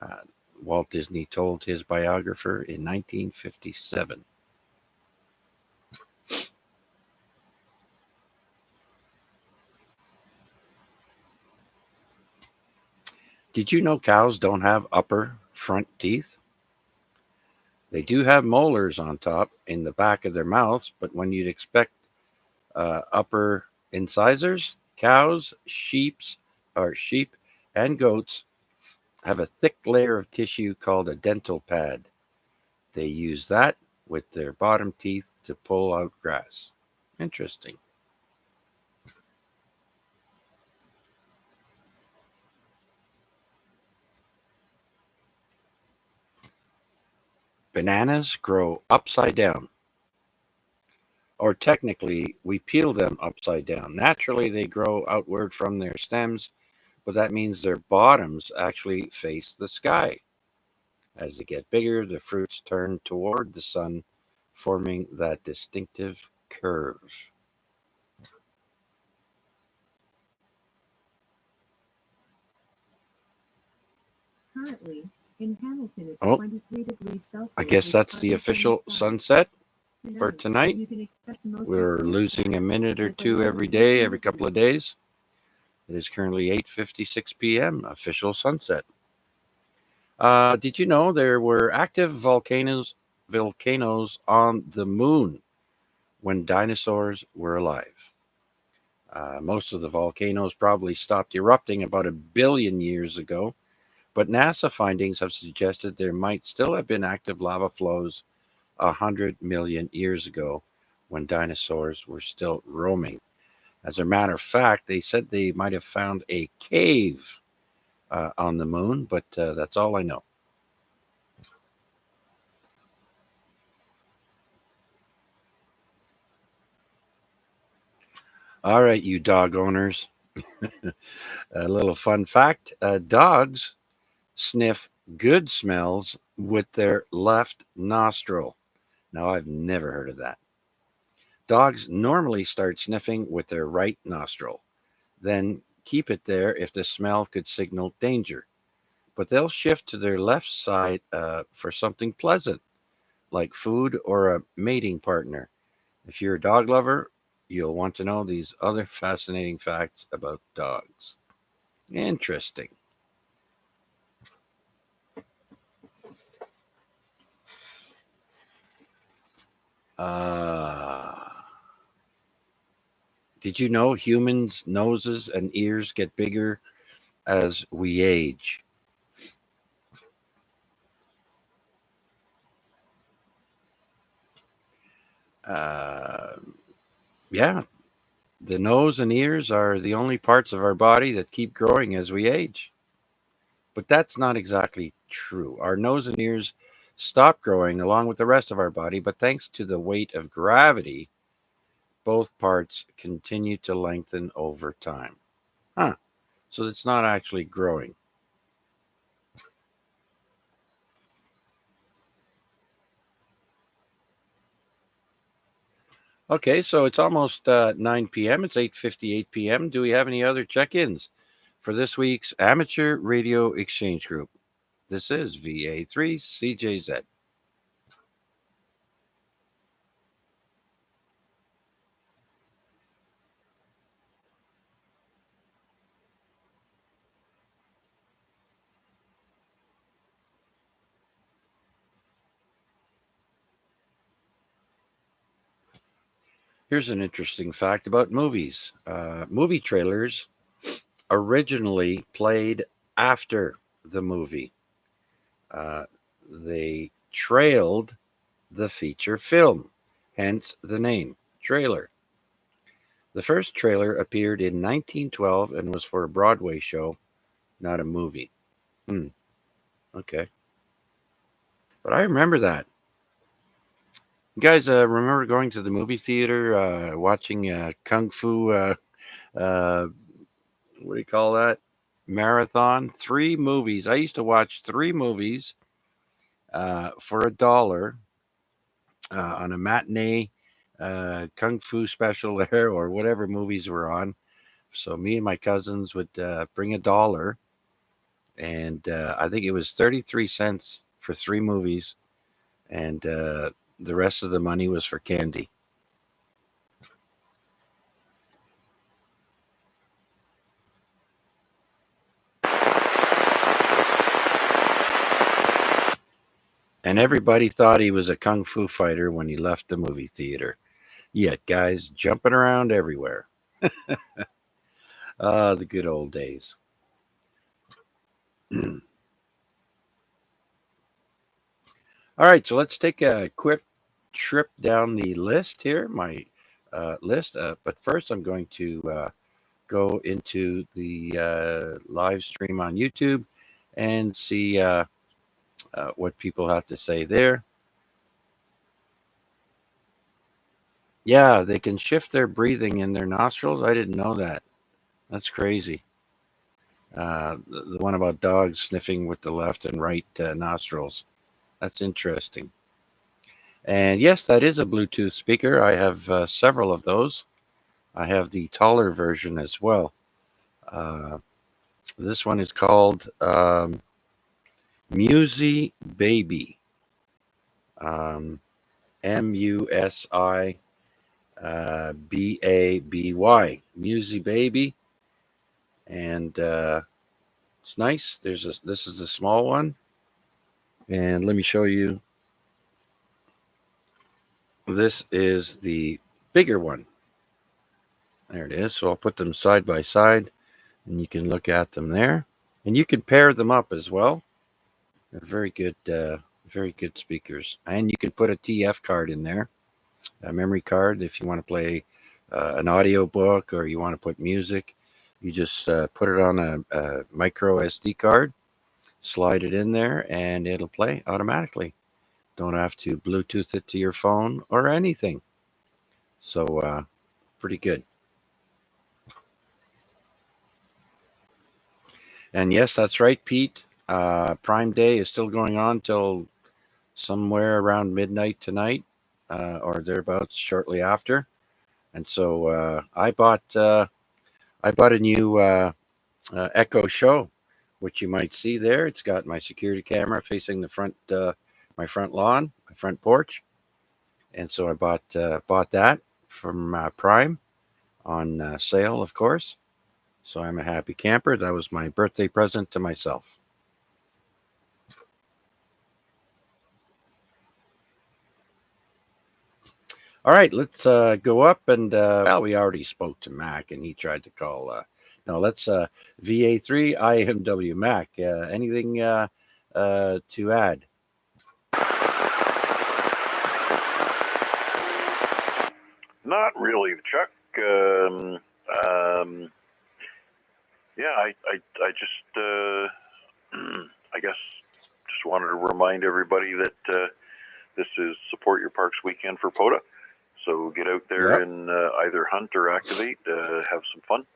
Uh, Walt Disney told his biographer in 1957. Did you know cows don't have upper front teeth? They do have molars on top in the back of their mouths, but when you'd expect upper incisors, cows, sheep, and goats have a thick layer of tissue called a dental pad. They use that with their bottom teeth to pull out grass. Interesting. Bananas grow upside down, or technically, we peel them upside down. Naturally, they grow outward from their stems, but that means their bottoms actually face the sky. As they get bigger, the fruits turn toward the sun, forming that distinctive curve. Currently, in Hamilton, it's Oh, 23 degrees Celsius. I guess that's the official sunset for tonight. You can expect most We're losing a minute or two every day, every couple of days. It is currently 8:56 p.m. official sunset. Did you know there were active volcanoes on the moon when dinosaurs were alive? Most of the volcanoes probably stopped erupting about 1 billion years ago, but NASA findings have suggested there might still have been active lava flows 100 million years ago when dinosaurs were still roaming. As a matter of fact, they said they might have found a cave on the moon, but that's all I know. All right, you dog owners. A little fun fact, dogs sniff good smells with their left nostril. Now, I've never heard of that. Dogs normally start sniffing with their right nostril, then keep it there if the smell could signal danger. But they'll shift to their left side for something pleasant, like food or a mating partner. If you're a dog lover, you'll want to know these other fascinating facts about dogs. Interesting. Did you know humans' noses and ears get bigger as we age? Uh, yeah, the nose and ears are the only parts of our body that keep growing as we age. But that's not exactly true. Our nose and ears stop growing along with the rest of our body, but thanks to the weight of gravity, both parts continue to lengthen over time. Huh. So it's not actually growing. Okay, so it's almost 9 p.m. It's 8:58 p.m. Do we have any other check-ins for this week's Amateur Radio Exchange Group? This is VA3CJZ. Here's an interesting fact about movies. Movie trailers originally played after the movie. They trailed the feature film, hence the name trailer. The first trailer appeared in 1912 and was for a Broadway show, not a movie. Okay. But I remember that. You guys remember going to the movie theater, watching Kung Fu, what do you call that? Marathon? 3 movies. I used to watch 3 movies for $1 on a matinee Kung Fu special there or whatever movies were on. So me and my cousins would bring $1, and I think it was 33 cents for 3 movies, and the rest of the money was for candy. And everybody thought he was a kung fu fighter when he left the movie theater. Yet guys jumping around everywhere. Ah, the good old days. All right, so let's take a quick trip down the list here, my list. But first, I'm going to go into the live stream on YouTube and see what people have to say there. Yeah, they can shift their breathing in their nostrils. I didn't know that. That's crazy. The one about dogs sniffing with the left and right nostrils. That's interesting. And yes, that is a Bluetooth speaker. I have several of those. I have the taller version as well. This one is called Musi Baby. MUSI Musi Baby. And it's nice. This is the small one. And let me show you. This is the bigger one. There it is. So I'll put them side by side and you can look at them there. And you can pair them up as well. They're very good speakers. And you can put a TF card in there, a memory card, if you want to play an audio book or you want to put music. You just put it on a micro SD card, slide it in there, and it'll play automatically. Don't have to Bluetooth it to your phone or anything. So pretty good. And yes, that's right, Pete. Prime Day is still going on till somewhere around midnight tonight, or thereabouts, shortly after. And so I bought a new Echo Show, which you might see there. It's got my security camera facing the front, my front lawn, my front porch, and so I bought that from Prime on sale, of course. So I'm a happy camper. That was my birthday present to myself. All right, let's go up and well, we already spoke to Mac and he tried to call. No, let's VA3 IMW Mac. Anything to add? Not really, Chuck. Yeah, I just I guess just wanted to remind everybody that this is Support Your Parks weekend for POTA. So get out there and either hunt or activate, have some fun.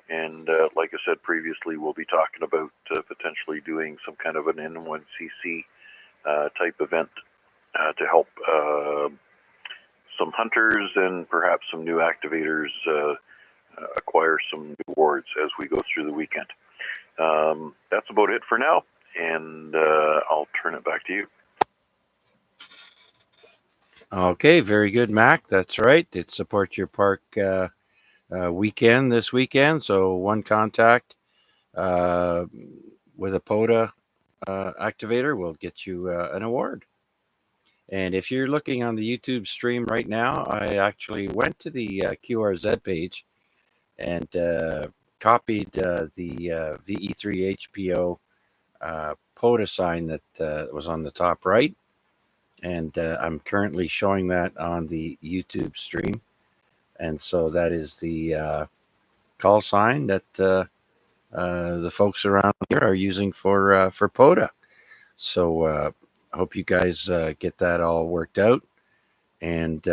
And like I said previously, we'll be talking about potentially doing some kind of an N1CC type event to help some hunters and perhaps some new activators acquire some new awards as we go through the weekend. That's about it for now, and I'll turn it back to you. Okay, very good, Mac. That's right. It's Support Your Park weekend this weekend. So one contact with a POTA activator will get you an award. And if you're looking on the YouTube stream right now, I actually went to the QRZ page and copied the VE3 HPO POTA sign that was on the top right. And I'm currently showing that on the YouTube stream. And so that is the call sign that the folks around here are using for POTA. So I hope you guys get that all worked out. and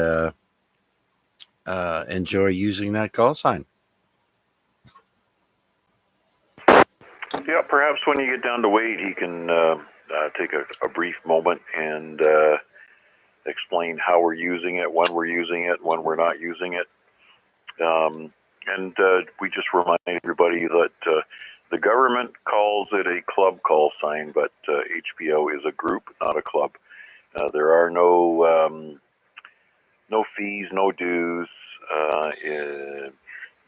enjoy using that call sign. Yeah, perhaps when you get down to Wade, he can take a brief moment and explain how we're using it, when we're using it, when we're not using it. And we just remind everybody that the government calls it a club call sign, but HPO is a group, not a club. There are no fees, no dues.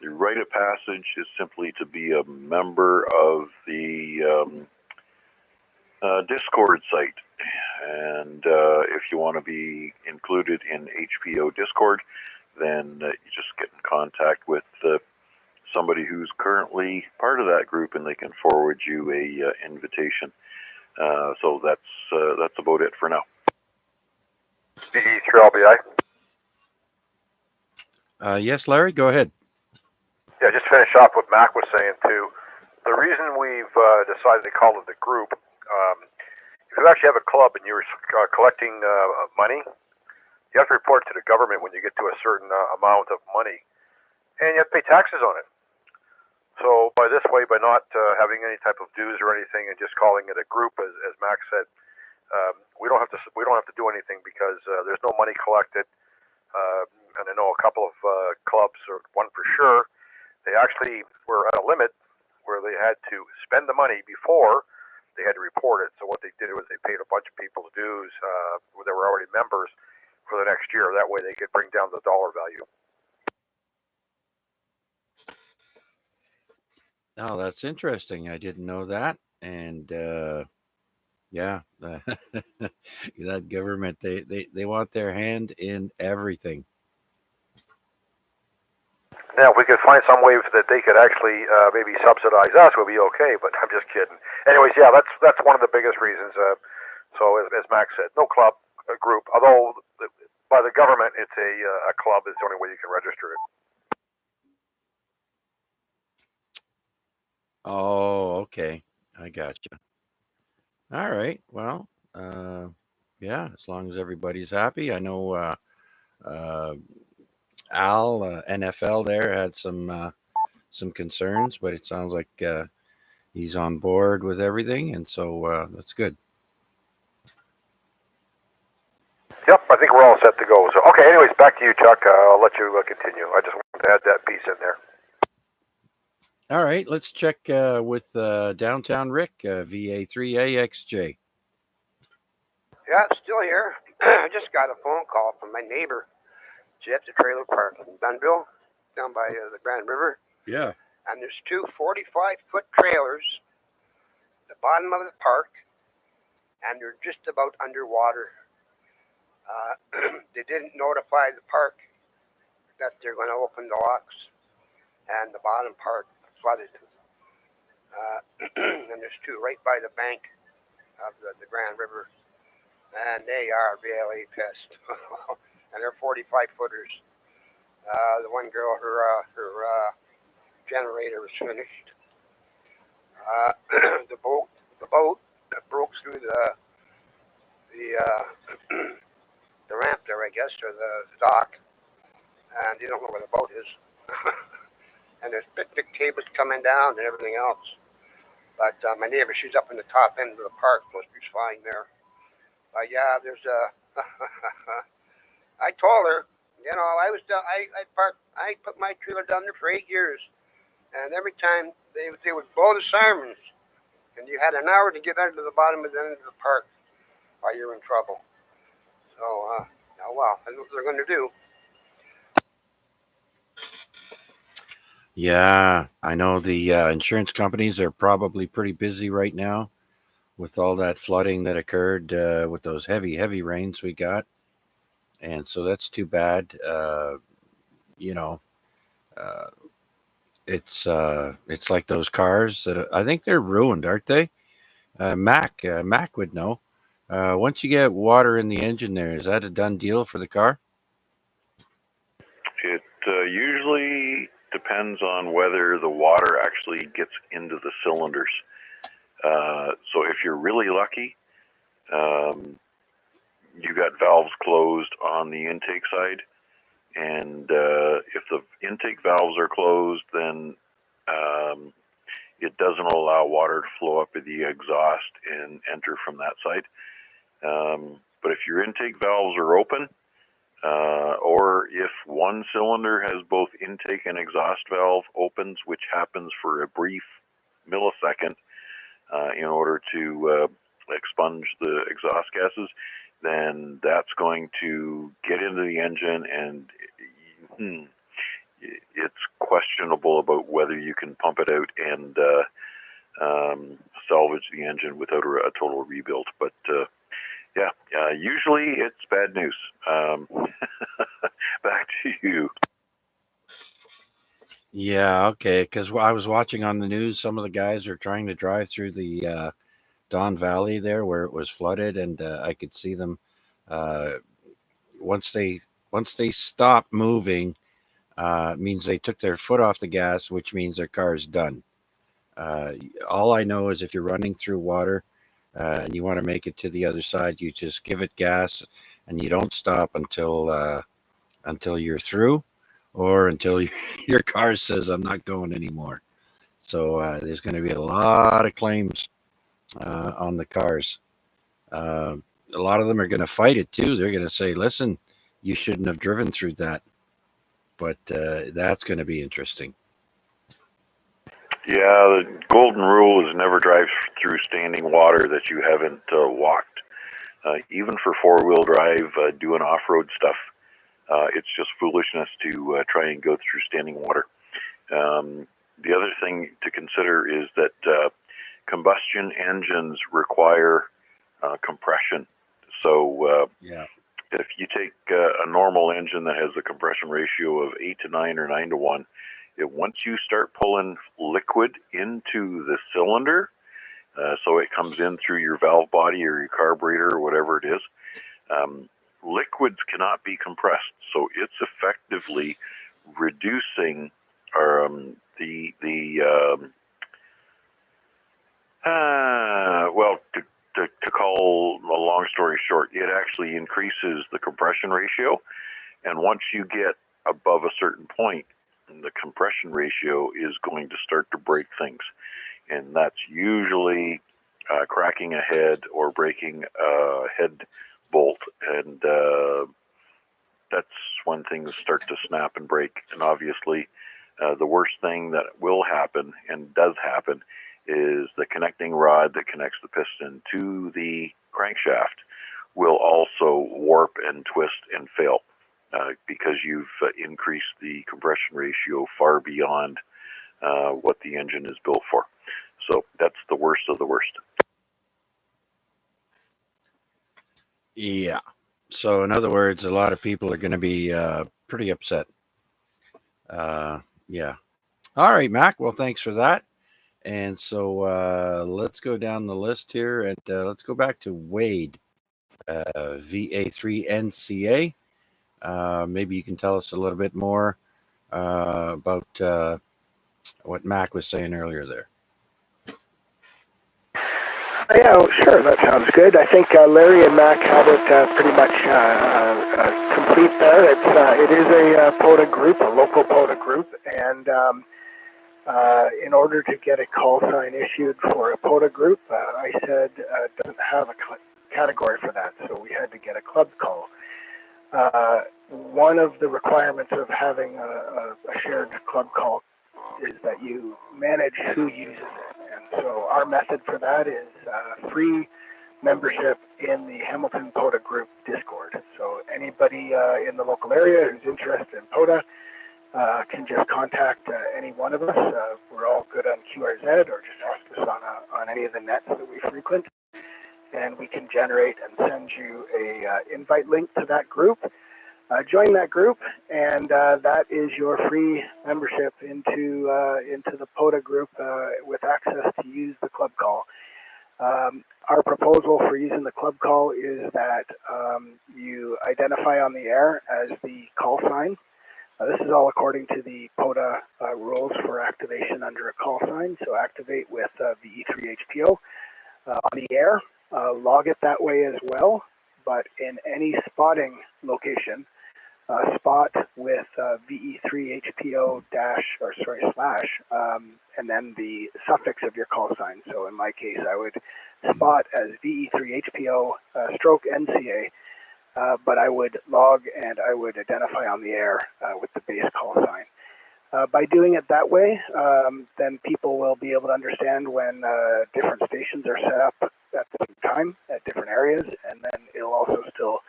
The rite of passage is simply to be a member of the Discord site. And if you want to be included in HPO Discord, then you just get in contact with somebody who's currently part of that group, and they can forward you a invitation. So that's about it for now. DE3LBI. Yes, Larry, go ahead. Yeah, just finish off what Mac was saying too. The reason we've decided to call it the group, if you actually have a club and you're collecting money, you have to report it to the government when you get to a certain amount of money, and you have to pay taxes on it. So by not having any type of dues or anything, and just calling it a group, as Max said, we don't have to do anything because there's no money collected. And I know a couple of clubs, or one for sure, they actually were at a limit where they had to spend the money before they had to report it. So what they did was they paid a bunch of people's dues where they were already members for the next year. That way they could bring down the dollar value. Oh, that's interesting. I didn't know that. And yeah, that government, they want their hand in everything. Now, if we could find some way that they could actually maybe subsidize us, we'd be okay. But I'm just kidding. Anyways, yeah, that's one of the biggest reasons. So as Max said, no club, a group. Although by the government, it's a club is the only way you can register it. Oh, okay. I gotcha. All right. Well, yeah, as long as everybody's happy. I know Al, NFL there, had some concerns, but it sounds like he's on board with everything, and so that's good. Yep, I think we're all set to go. So, okay, anyways, back to you, Chuck. I'll let you continue. I just wanted to add that piece in there. All right, let's check with Downtown Rick, VA3AXJ. Yeah, still here. I just got a phone call from my neighbor. She at the trailer park in Dunville, down by the Grand River. Yeah. And there's two 45-foot trailers at the bottom of the park, and they're just about underwater. They didn't notify the park that they're going to open the locks, and the bottom part flooded. And there's two right by the bank of the Grand River, and they are really pissed. And they're 45-footers. The one girl, her generator was finished. The boat that broke through the ramp there, I guess, or the dock, and you don't know where the boat is. And there's picnic tables coming down and everything else. But my neighbor, she's up in the top end of the park, so she's fine there. Yeah, there's I told her, you know, I put my trailer down there for 8 years, and every time they would blow the sirens, and you had an hour to get out to the bottom of the end of the park, or you're in trouble. So, oh well, that's what they're going to do. Yeah, I know the insurance companies are probably pretty busy right now with all that flooding that occurred with those heavy rains we got. And so that's too bad. You know, uh, it's like those cars that I think they're ruined, aren't they? Mac would know. Once you get water in the engine there, is that a done deal for the car? It usually depends on whether the water actually gets into the cylinders. So if you're really lucky, you got valves closed on the intake side, and if the intake valves are closed, then it doesn't allow water to flow up to the exhaust and enter from that side. But if your intake valves are open, or if one cylinder has both intake and exhaust valve opens, which happens for a brief millisecond in order to expunge the exhaust gases, then that's going to get into the engine, and it's questionable about whether you can pump it out and salvage the engine without a total rebuild. But usually it's bad news. Back to you. Yeah, okay. Because I was watching on the news, some of the guys are trying to drive through the Don Valley there where it was flooded, and I could see them once they stop moving. Means they took their foot off the gas, which means their car is done. All I know is if you're running through water and you want to make it to the other side, you just give it gas and you don't stop until you're through, or until your car says, I'm not going anymore. So there's going to be a lot of claims on the cars. A lot of them are going to fight it too. They're going to say, listen, you shouldn't have driven through that. But that's going to be interesting. Yeah, the golden rule is never drive through standing water that you haven't walked. Even for four-wheel drive, doing off-road stuff, it's just foolishness to try and go through standing water. The other thing to consider is that combustion engines require compression. So if you take a normal engine that has a compression ratio of 8 to 9 or 9 to 1, once you start pulling liquid into the cylinder, so it comes in through your valve body or your carburetor or whatever it is, liquids cannot be compressed. So it's effectively reducing to call a long story short, it actually increases the compression ratio. And once you get above a certain point, the compression ratio is going to start to break things. And that's usually cracking a head or breaking a head bolt. And that's when things start to snap and break. And obviously, the worst thing that will happen and does happen is the connecting rod that connects the piston to the crankshaft will also warp and twist and fail because you've increased the compression ratio far beyond what the engine is built for. So that's the worst of the worst. Yeah. So in other words, a lot of people are going to be pretty upset. Yeah. All right, Mac. Well, thanks for that. And so let's go down the list here, and let's go back to Wade, VA3NCA. Maybe you can tell us a little bit more about what Mac was saying earlier there. Yeah, sure. That sounds good. I think Larry and Mac had it pretty much complete there. It is a POTA group, a local POTA group, and in order to get a call sign issued for a POTA group, I said it doesn't have a category for that, so we had to get a club call. One of the requirements of having a shared club call is that you manage who uses it. And so our method for that is free membership in the Hamilton POTA group Discord. So anybody in the local area who's interested in POTA can just contact any one of us. We're all good on QRZ, or just ask us on any of the nets that we frequent. And we can generate and send you a invite link to that group. Join that group, and that is your free membership into the POTA group with access to use the club call. Our proposal for using the club call is that you identify on the air as the call sign. This is all according to the POTA rules for activation under a call sign. So activate with the E3HPO on the air. Log it that way as well. but in any spotting location, spot with VE3HPO slash, and then the suffix of your call sign. So in my case, I would spot as VE3HPO stroke NCA, but I would log and I would identify on the air with the base call sign. By doing it that way, then people will be able to understand when different stations are set up at the same time at different areas, and then it'll also still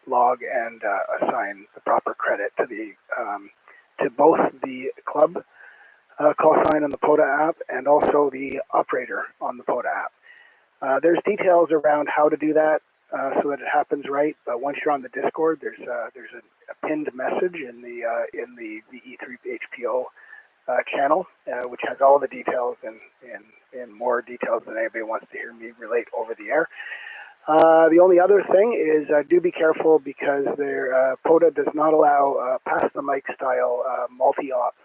log and assign the proper credit to the to both the club call sign on the POTA app and also the operator on the POTA app. There's details around how to do that so that it happens right, but once you're on the Discord, there's a pinned message in the VE3HPO channel, which has all the details and more details than anybody wants to hear me relate over the air. The only other thing is do be careful because POTA does not allow pass the mic style multi-op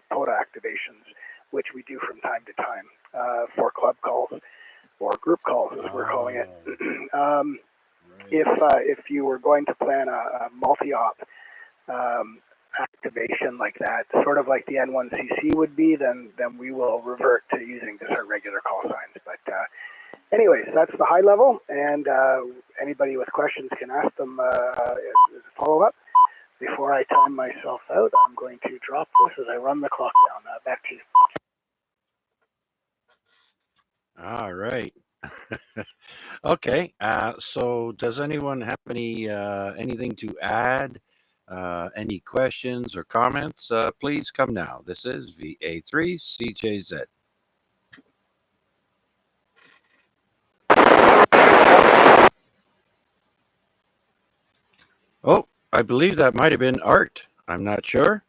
POTA activations, which we do from time to time for club calls or group calls, as we're calling it. If you were going to plan a multi-op activation like that, sort of like the N1CC would be, then we will revert to using just our regular call signs. But anyways, that's the high level, and anybody with questions can ask them as a follow-up. Before I time myself out, I'm going to drop this as I run the clock down. Back to you. All right. Okay. So does anyone have anything to add? Any questions or comments? Please come now. This is VA3CJZ. Oh, I believe that might have been Art. I'm not sure.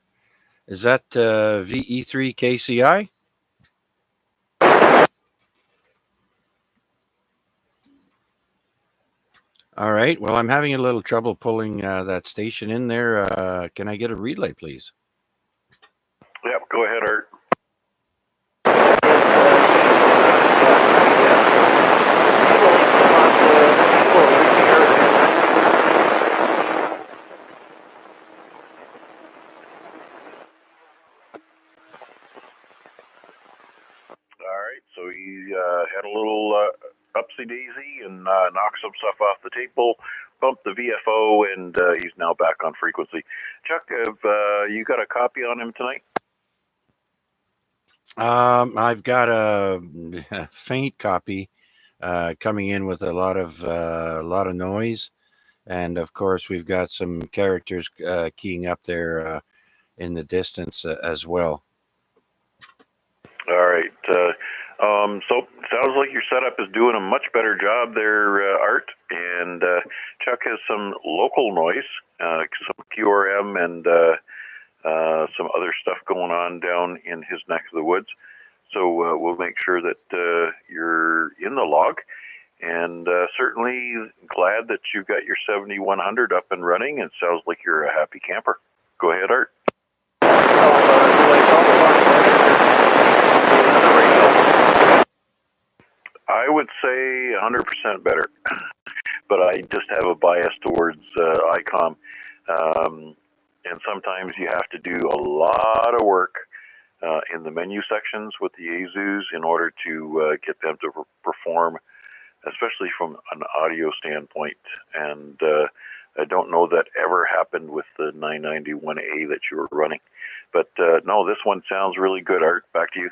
Is that VE3KCI? All right. Well, I'm having a little trouble pulling that station in there. Can I get a relay, please? Yep, go ahead, Art. All right, so he had a little upsy-daisy and knocked some stuff off the table, bumped the VFO, and he's now back on frequency. Chuck, have you got a copy on him tonight? I've got a faint copy coming in with a lot of noise, and of course we've got some characters keying up there in the distance as well. All right. So sounds like your setup is doing a much better job there, Art. And Chuck has some local noise, some QRM and some other stuff going on down in his neck of the woods. So we'll make sure that you're in the log. And certainly glad that you got your 7100 up and running. It sounds like you're a happy camper. Go ahead, Art. I would say 100% better, but I just have a bias towards ICOM. And sometimes you have to do a lot of work in the menu sections with the AZUs in order to get them to perform, especially from an audio standpoint. And I don't know that ever happened with the 991A that you were running. But no, this one sounds really good, Art. Back to you.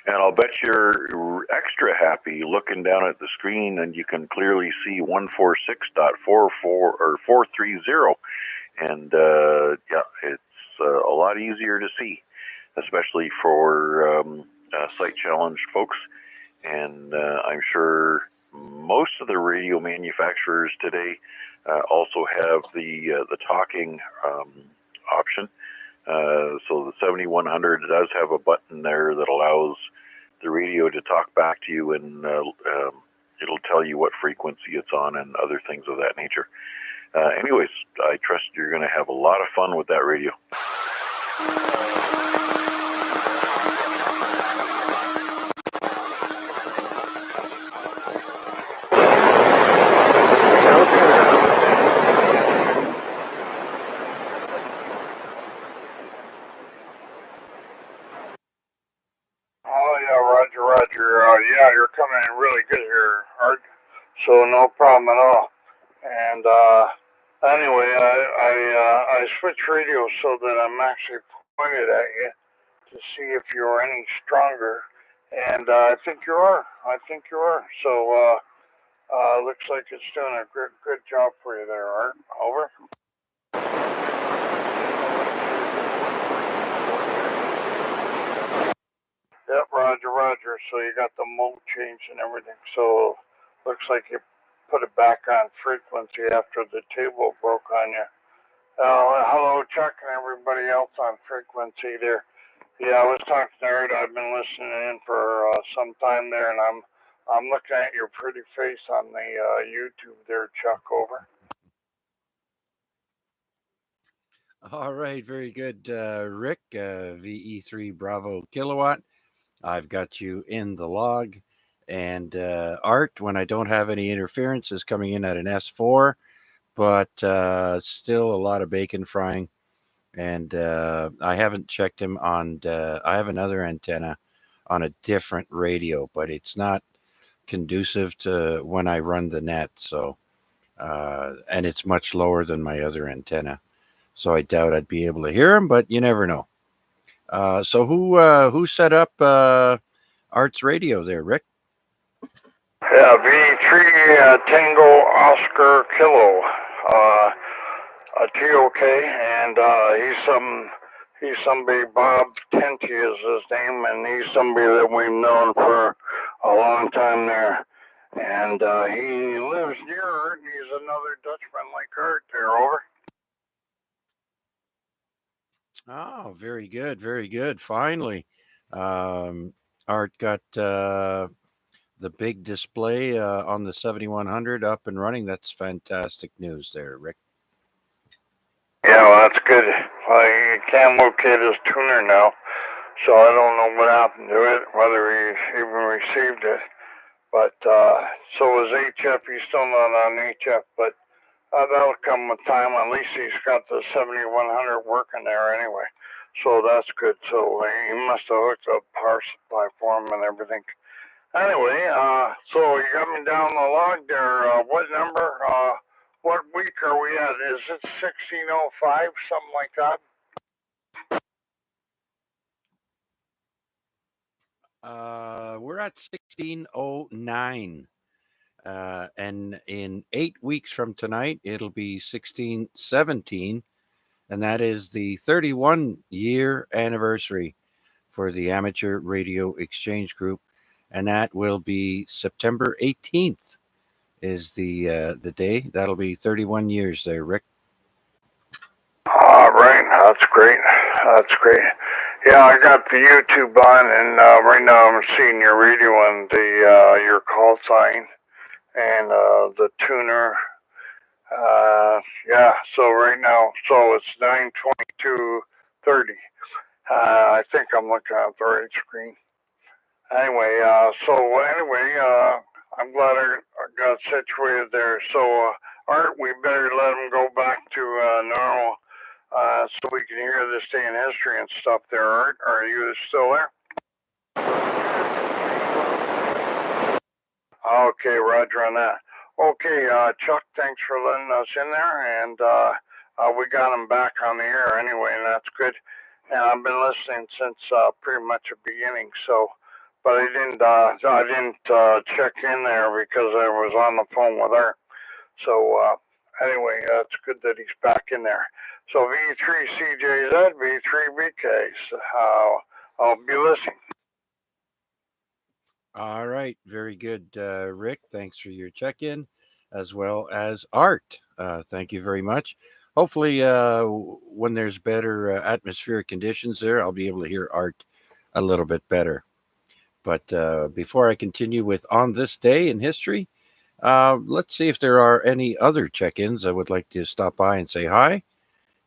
And I'll bet you're extra happy looking down at the screen and you can clearly see 146.44 or 430. And yeah, it's a lot easier to see, especially for sight challenged folks. And I'm sure most of the radio manufacturers today also have the talking option. So the 7100 does have a button there that allows the radio to talk back to you, and it'll tell you what frequency it's on and other things of that nature. Anyways, I trust you're going to have a lot of fun with that radio. so no problem at all. And anyway, I switched radios so that I'm actually pointed at you to see if you're any stronger. And I think you are. So looks like it's doing a good job for you there, Art. Over. Yep, Roger. So you got the mode change and everything. So looks like you put it back on frequency after the table broke on you. Hello, Chuck, and everybody else on frequency there. Yeah, I was talking to Art. I've been listening in for some time there, and I'm looking at your pretty face on the YouTube there, Chuck. Over. All right, very good, Rick. VE3 Bravo Kilowatt. I've got you in the log. And Art, when I don't have any interference, is coming in at an S4, but still a lot of bacon frying. And I haven't checked him on, I have another antenna on a different radio, but it's not conducive to when I run the net. So, and it's much lower than my other antenna. So I doubt I'd be able to hear him, but you never know. So who set up Art's radio there, Rick? Yeah, V3 Tango Oscar Kilo, TOK, and he's somebody, Bob Tenty is his name, and he's somebody that we've known for a long time there. And he lives near Art. He's another Dutchman like Art there. Over. Oh, very good. Finally, Art got the big display on the 7100 up and running. That's fantastic news there, Rick. Yeah, well, that's good. He can't locate his tuner now, so I don't know what happened to it, whether he even received it. But so is HF. He's still not on HF, but that'll come with time. At least he's got the 7100 working there anyway, so that's good. So he must have hooked up power supply for him and everything. Anyway, so you got me down the log there. What number? What week are we at? Is it 1605, something like that? We're at 1609. And in 8 weeks from tonight, it'll be 1617. And that is the 31-year anniversary for the Amateur Radio Exchange Group. And that will be September 18th is the day. That'll be 31 years there, Rick. All right, that's great. Yeah, I got the YouTube on, and right now I'm seeing your radio and your call sign and the tuner. Yeah, so right now, so it's 9:22:30. I think I'm looking at the right screen. Anyway, I'm glad I got situated there. So, Art, we better let him go back to normal so we can hear this day in history and stuff there, Art. Are you still there? Okay, Roger on that. Okay, Chuck, thanks for letting us in there, and we got him back on the air anyway, and that's good. And I've been listening since pretty much the beginning, so, but I didn't check in there because I was on the phone with Art. So anyway, it's good that he's back in there. So V3CJZ, V3BK, I'll be listening. All right. Very good, Rick. Thanks for your check-in, as well as Art. Thank you very much. Hopefully, when there's better atmospheric conditions there, I'll be able to hear Art a little bit better. But before I continue with On This Day in History, let's see if there are any other check-ins. I would like to stop by and say hi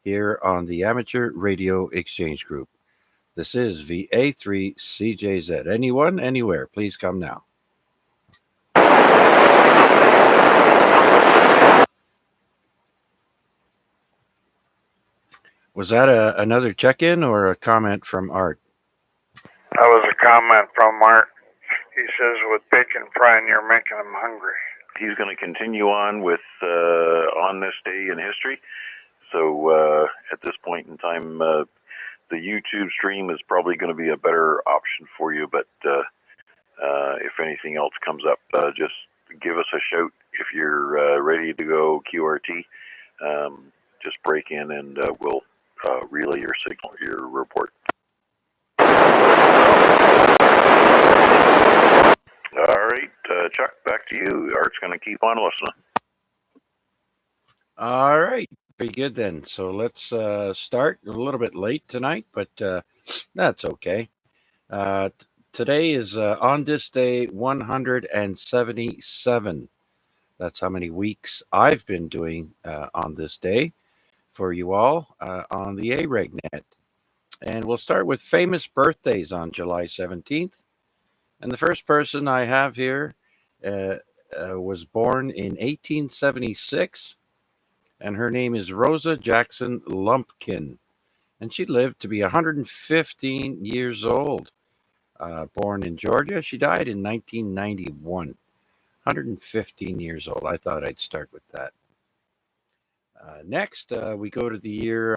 here on the Amateur Radio Exchange Group. This is VA3CJZ. Anyone, anywhere, please come now. Was that another check-in or a comment from Art? That was a comment from Art. He says, with bacon frying, you're making him hungry. he's going to continue on with on this day in history. So at this point in time, the YouTube stream is probably going to be a better option for you. But if anything else comes up, just give us a shout if you're ready to go QRT. Just break in and we'll relay your signal, your report. All right, Chuck, back to you. Art's going to keep on listening. All right. Very good then. So let's start a little bit late tonight, but that's okay. Today is on this day 177. That's how many weeks I've been doing on this day for you all on the AREG net. And we'll start with famous birthdays on July 17th. And the first person I have here was born in 1876, and her name is Rosa Jackson Lumpkin. And she lived to be 115 years old. Born in Georgia, she died in 1991. 115 years old. I thought I'd start with that. Next, we go to the year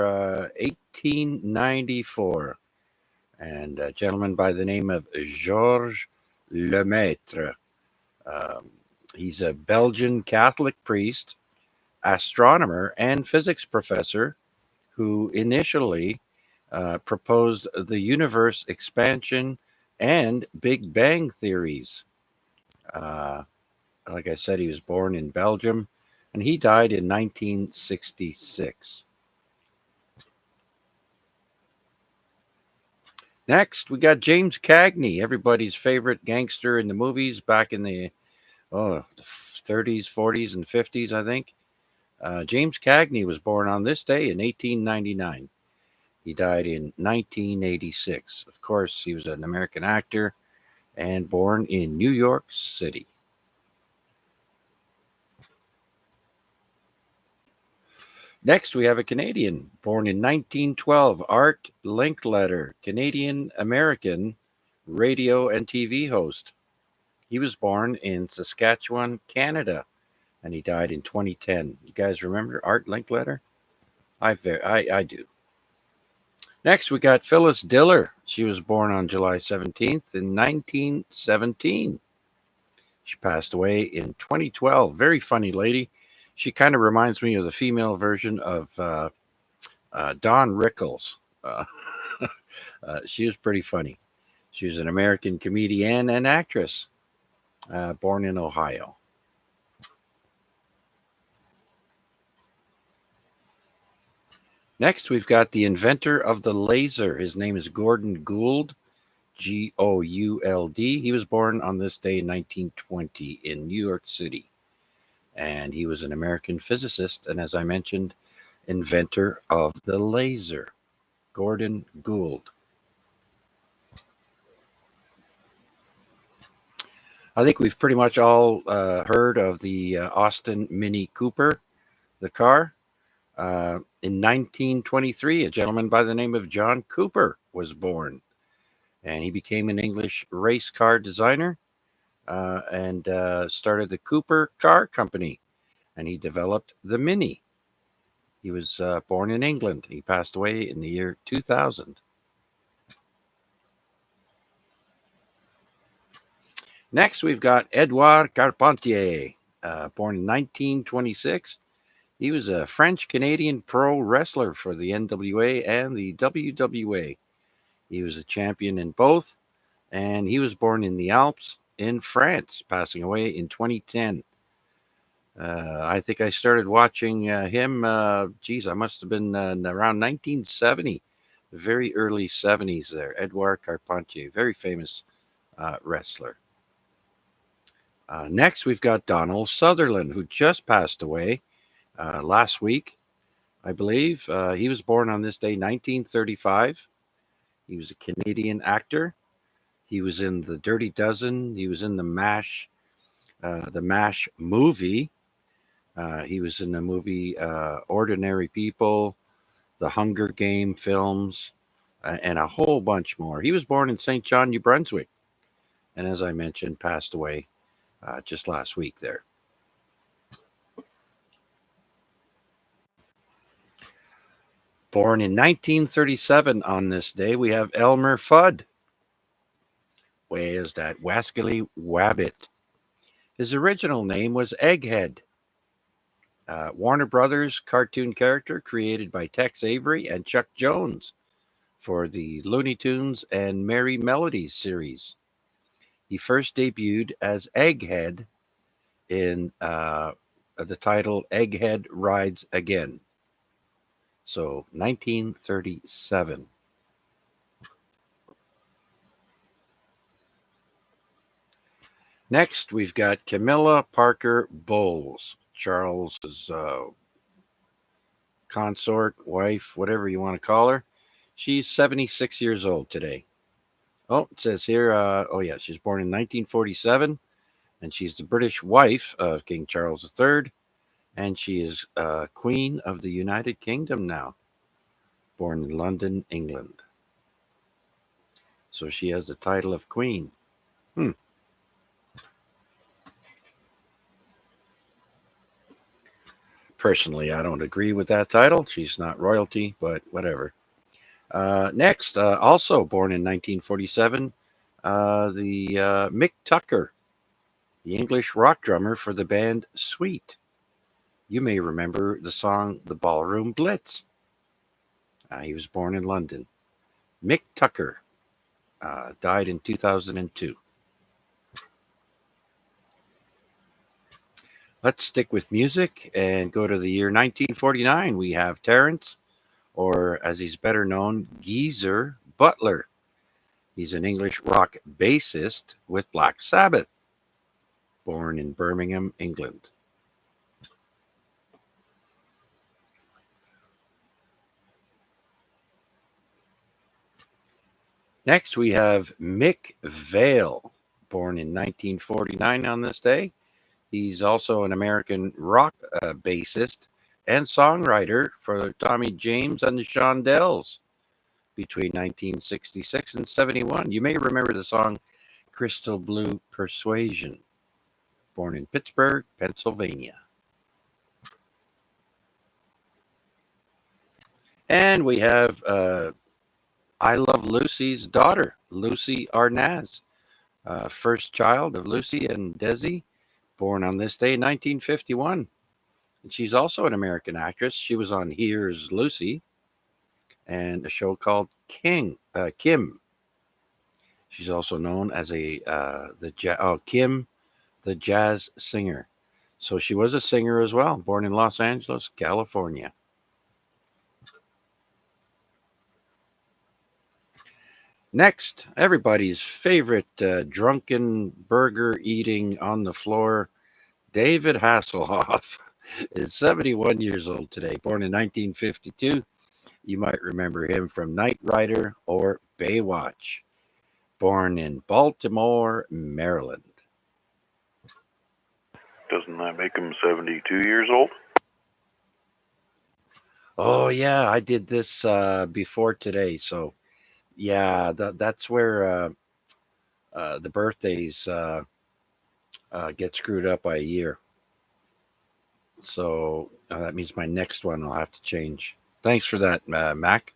1894. And a gentleman by the name of Georges Lemaitre. He's a Belgian Catholic priest, astronomer, and physics professor who initially proposed the universe expansion and Big Bang theories. Like I said, he was born in Belgium, and he died in 1966. Next, we got James Cagney, everybody's favorite gangster in the movies back in the 30s, 40s, and 50s, I think. James Cagney was born on this day in 1899. He died in 1986. Of course, he was an American actor and born in New York City. Next, we have a Canadian born in 1912, Art Linkletter, Canadian-American radio and TV host. He was born in Saskatchewan, Canada, and he died in 2010. You guys remember Art Linkletter? I do. Next, we got Phyllis Diller. She was born on July 17th in 1917. She passed away in 2012. Very funny lady. She kind of reminds me of the female version of Dawn Rickles. She was pretty funny. She was an American comedian and actress, born in Ohio. Next, we've got the inventor of the laser. His name is Gordon Gould, Gould. He was born on this day in 1920 in New York City. And he was an American physicist, and as I mentioned, inventor of the laser, Gordon Gould. I think we've pretty much all heard of the Austin Mini Cooper, the car. In 1923, a gentleman by the name of John Cooper was born, and he became an English race car designer and started the Cooper Car Company, and he developed the Mini. He was born in England. He passed away in the year 2000. Next, we've got Edouard Carpentier, born in 1926. He was a French-Canadian pro wrestler for the NWA and the WWA. He was a champion in both, and he was born in the Alps in France, passing away in 2010. I think I started watching him, I must have been around 1970, the very early 70s there. Edouard Carpentier, very famous wrestler. Next, we've got Donald Sutherland, who just passed away last week, I believe. He was born on this day, 1935. He was a Canadian actor. He was in The Dirty Dozen. He was in the MASH movie. He was in the movie Ordinary People, the Hunger Game films, and a whole bunch more. He was born in St. John, New Brunswick, and as I mentioned, passed away just last week there. Born in 1937 on this day, we have Elmer Fudd. Where's that wascally wabbit? His original name was Egghead. Warner Brothers cartoon character created by Tex Avery and Chuck Jones for the Looney Tunes and Merry Melodies series. He first debuted as Egghead in the title Egghead Rides Again. So 1937. Next, we've got Camilla Parker Bowles, Charles's consort, wife, whatever you want to call her. She's 76 years old today. Oh, it says here, she's born in 1947, and she's the British wife of King Charles III, and she is Queen of the United Kingdom now, born in London, England. So she has the title of Queen. Personally, I don't agree with that title. She's not royalty, but whatever. Next, also born in 1947, the Mick Tucker, the English rock drummer for the band Sweet. You may remember the song The Ballroom Blitz. He was born in London. Mick Tucker died in 2002. Let's stick with music and go to the year 1949. We have Terrence, or as he's better known, Geezer Butler. He's an English rock bassist with Black Sabbath, born in Birmingham, England. Next, we have Mick Vale, born in 1949 on this day. He's also an American rock bassist and songwriter for Tommy James and the Shondells between 1966 and 71. You may remember the song Crystal Blue Persuasion, born in Pittsburgh, Pennsylvania. And we have I Love Lucy's daughter, Lucy Arnaz, first child of Lucy and Desi, born on this day, 1951. And she's also an American actress. She was on Here's Lucy and a show called Kim. She's also known as Kim, the jazz singer. So she was a singer as well, born in Los Angeles, California. Next, everybody's favorite drunken burger eating on the floor, David Hasselhoff, is 71 years old today, born in 1952. You might remember him from Knight Rider or Baywatch, born in Baltimore, Maryland. Doesn't that make him 72 years old? Oh, yeah, I did this before today. So, yeah, that's where the birthdays get screwed up by a year. So that means my next one I'll have to change. Thanks for that, Mac.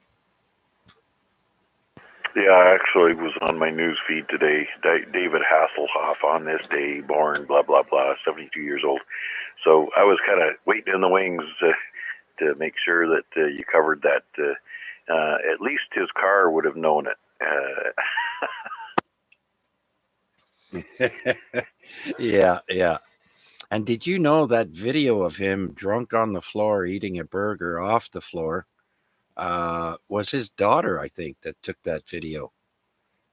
Yeah, I actually was on my news feed today. David Hasselhoff on this day, born, blah, blah, blah, 72 years old. So I was kind of waiting in the wings to make sure that you covered that. At least his car would have known it. Yeah. And did you know that video of him drunk on the floor eating a burger off the floor was his daughter, I think, that took that video,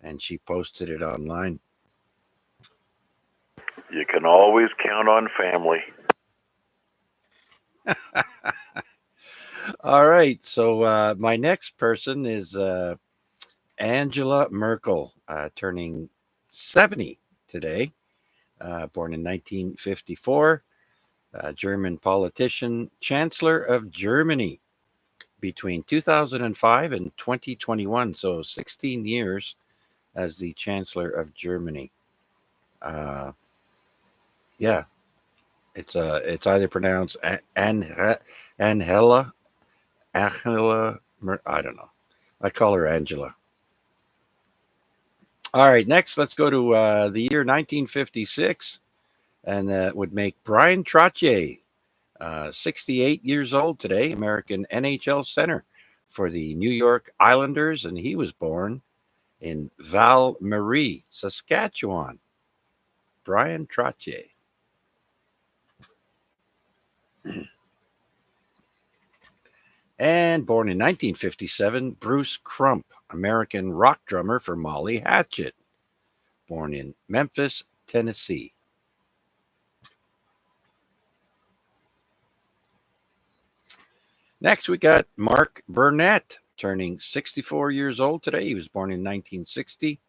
and she posted it online. You can always count on family. All right, so my next person is Angela Merkel, turning 70 today, born in 1954, German politician, Chancellor of Germany between 2005 and 2021, so 16 years as the Chancellor of Germany. Yeah, it's either pronounced Angela I don't know. I call her Angela. All right, next, let's go to the year 1956, and that would make Brian Trottier, 68 years old today, American NHL center for the New York Islanders, and he was born in Val Marie, Saskatchewan. Brian Trottier. And born in 1957, Bruce Crump, American rock drummer for Molly Hatchet, born in Memphis, Tennessee. Next, we got Mark Burnett, turning 64 years old today. He was born in 1960,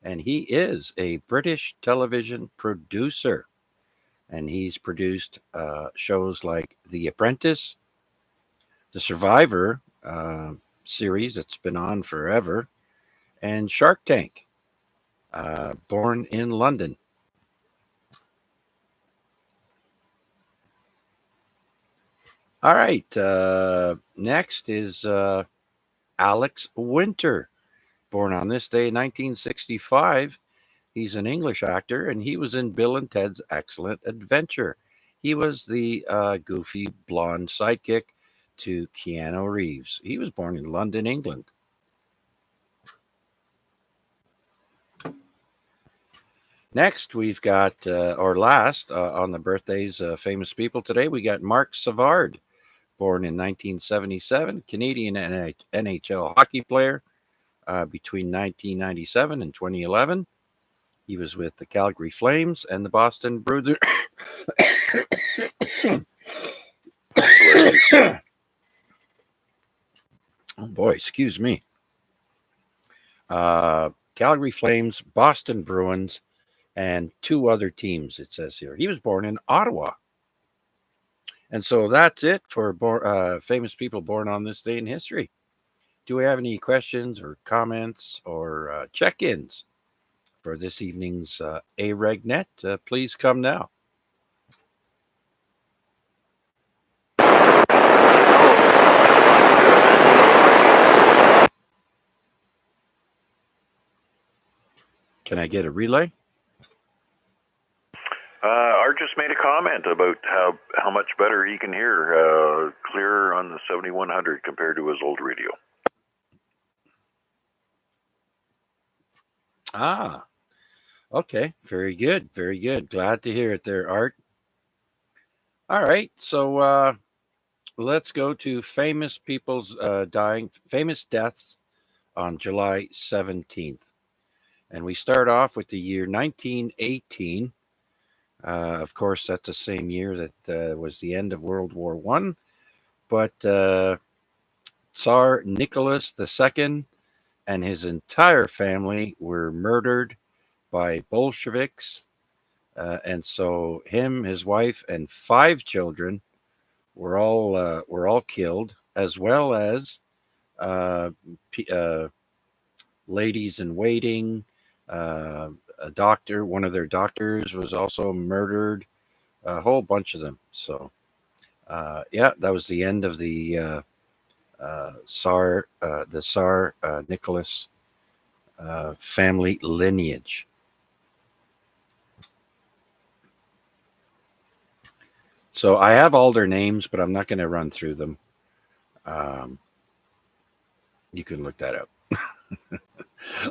and he is a British television producer. And he's produced shows like The Apprentice, The Survivor series that's been on forever, and Shark Tank. Born in London. All right. Next is Alex Winter, born on this day, 1965. He's an English actor, and he was in Bill and Ted's Excellent Adventure. He was the goofy blonde sidekick to Keanu Reeves. He was born in London, England. Next, we've got, or last on the birthdays of famous people today, we got Mark Savard, born in 1977, Canadian NHL hockey player between 1997 and 2011. He was with the Calgary Flames and the Boston Bruins. Oh boy, excuse me. Calgary Flames, Boston Bruins, and two other teams, it says here. He was born in Ottawa. And so that's it for famous people born on this day in history. Do we have any questions or comments or check-ins for this evening's AREG Net? Please come now. Can I get a relay? Art just made a comment about how much better he can hear, clearer on the 7100 compared to his old radio. Ah, okay. Very good. Very good. Glad to hear it there, Art. All right. So let's go to famous people's famous deaths on July 17th. And we start off with the year 1918. Of course, that's the same year that was the end of World War I. But Tsar Nicholas II and his entire family were murdered by Bolsheviks. And so him, his wife, and 5 children were all killed, as well as ladies in waiting. A doctor, one of their doctors, was also murdered. A whole bunch of them. So, yeah, that was the end of the Tsar Nicholas family lineage. So I have all their names, but I'm not going to run through them. You can look that up.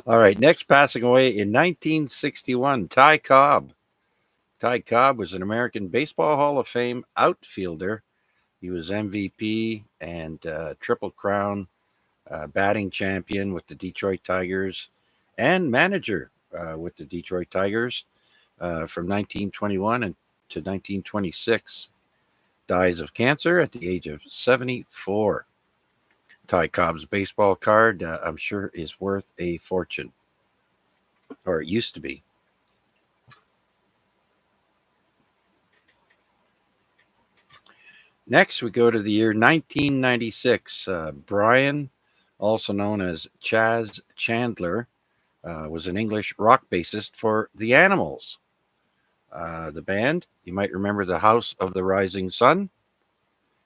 All right, next passing away in 1961, Ty Cobb. Ty Cobb was an American Baseball Hall of Fame outfielder. He was MVP and Triple Crown batting champion with the Detroit Tigers and manager with the Detroit Tigers from 1921 to 1926. Dies of cancer at the age of 74. Ty Cobb's baseball card, I'm sure, is worth a fortune. Or it used to be. Next, we go to the year 1996. Brian, also known as Chaz Chandler, was an English rock bassist for The Animals. The band, you might remember the House of the Rising Sun.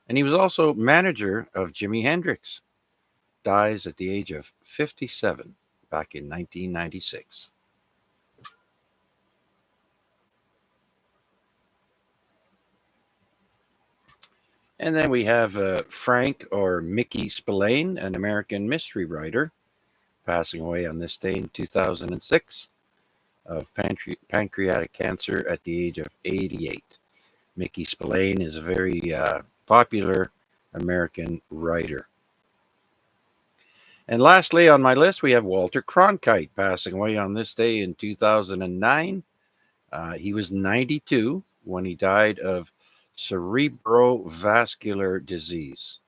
And he was also manager of Jimi Hendrix. dies at the age of 57 back in 1996. And then we have Frank or Mickey Spillane, an American mystery writer, passing away on this day in 2006 of pancreatic cancer at the age of 88. Mickey Spillane is a very popular American writer. And lastly on my list, we have Walter Cronkite, passing away on this day in 2009. He was 92 when he died of cerebrovascular disease.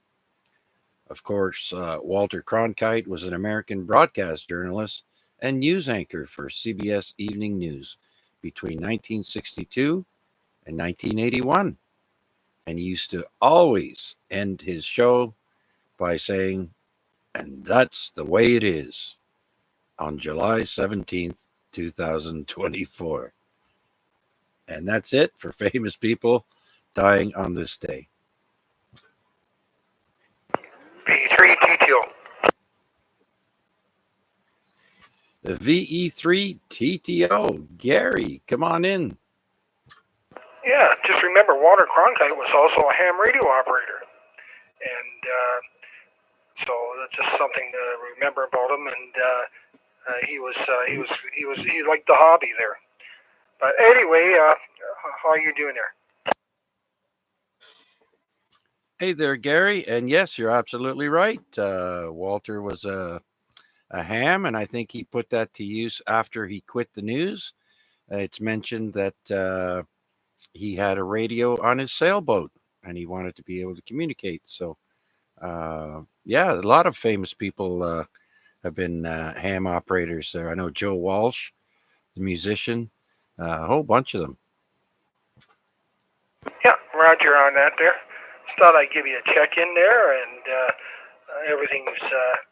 Of course, Walter Cronkite was an American broadcast journalist and news anchor for CBS Evening News between 1962 and 1981. And he used to always end his show by saying, "And that's the way it is," on July 17th, 2024. And that's it for famous people dying on this day. V3 TTO. The VE3 TTO. Gary, come on in. Yeah, just remember Walter Cronkite was also a ham radio operator. And so that's just something to remember about him. And he liked the hobby there. But anyway, how are you doing there? Hey there, Gary. And yes, you're absolutely right. Walter was a ham, and I think he put that to use after he quit the news. It's mentioned that he had a radio on his sailboat, and he wanted to be able to communicate. So, yeah, a lot of famous people have been ham operators there. I know Joe Walsh, the musician, a whole bunch of them. Yeah, roger on that there. Just thought I'd give you a check in there, and everything's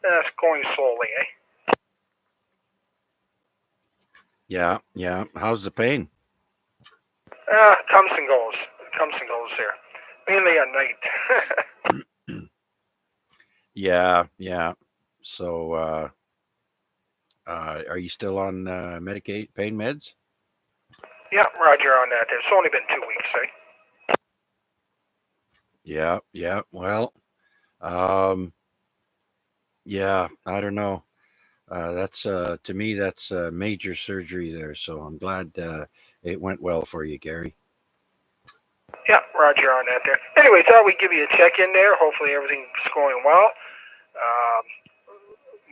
that's going slowly, eh? Yeah, yeah. How's the pain? Comes and goes. Comes and goes there. Mainly at night. Yeah, yeah. So, are you still on pain meds? Yeah, roger on that there. It's only been 2 weeks, eh? Yeah, yeah. Well, yeah, I don't know. That's to me, that's major surgery there. So I'm glad it went well for you, Gary. Yeah, roger on that there. Anyway, thought we'd give you a check in there. Hopefully everything's going well.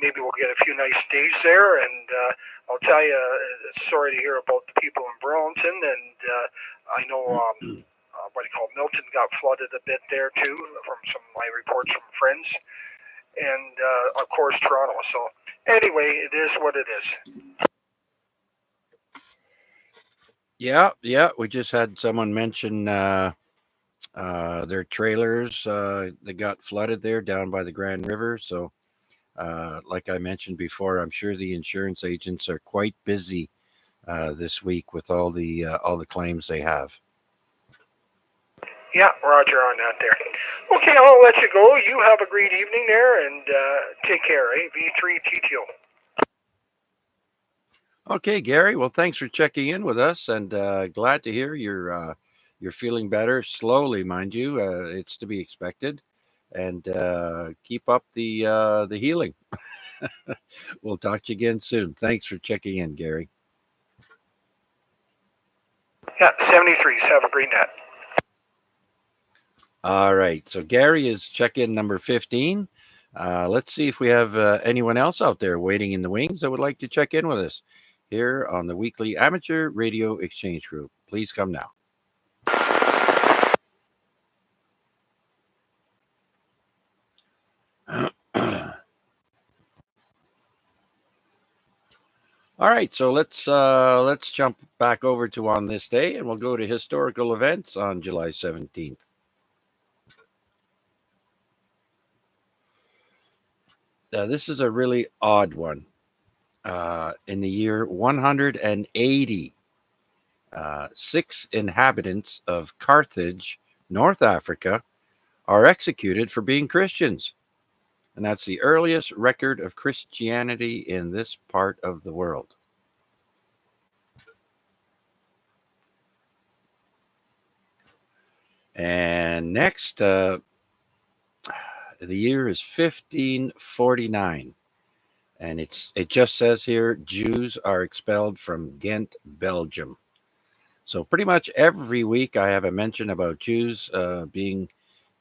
Maybe we'll get a few nice days there, and I'll tell you, sorry to hear about the people in Burlington, and I know Milton got flooded a bit there too, from some of my reports from friends, and of course Toronto. So anyway, it is what it is. Yeah, yeah. We just had someone mention their trailers that got flooded there down by the Grand River. So, like I mentioned before, I'm sure the insurance agents are quite busy this week with all the claims they have. Yeah, roger on that there. Okay, I'll let you go. You have a great evening there, and take care, eh? V3 TTO. Okay, Gary. Well, thanks for checking in with us, and glad to hear you're feeling better slowly, mind you. It's to be expected, and keep up the healing. We'll talk to you again soon. Thanks for checking in, Gary. Yeah, 73s. Have a great night. All right. So Gary is check-in number 15. Let's see if we have anyone else out there waiting in the wings that would like to check in with us here on the weekly Amateur Radio Exchange Group. Please come now. All right, so let's jump back over to on this day, and we'll go to historical events on July 17th. This is a really odd one. In the year 180, 6 inhabitants of Carthage, North Africa, are executed for being Christians. and that's the earliest record of Christianity in this part of the world. And next, the year is 1549, and it just says here Jews are expelled from Ghent, Belgium. So pretty much every week I have a mention about Jews being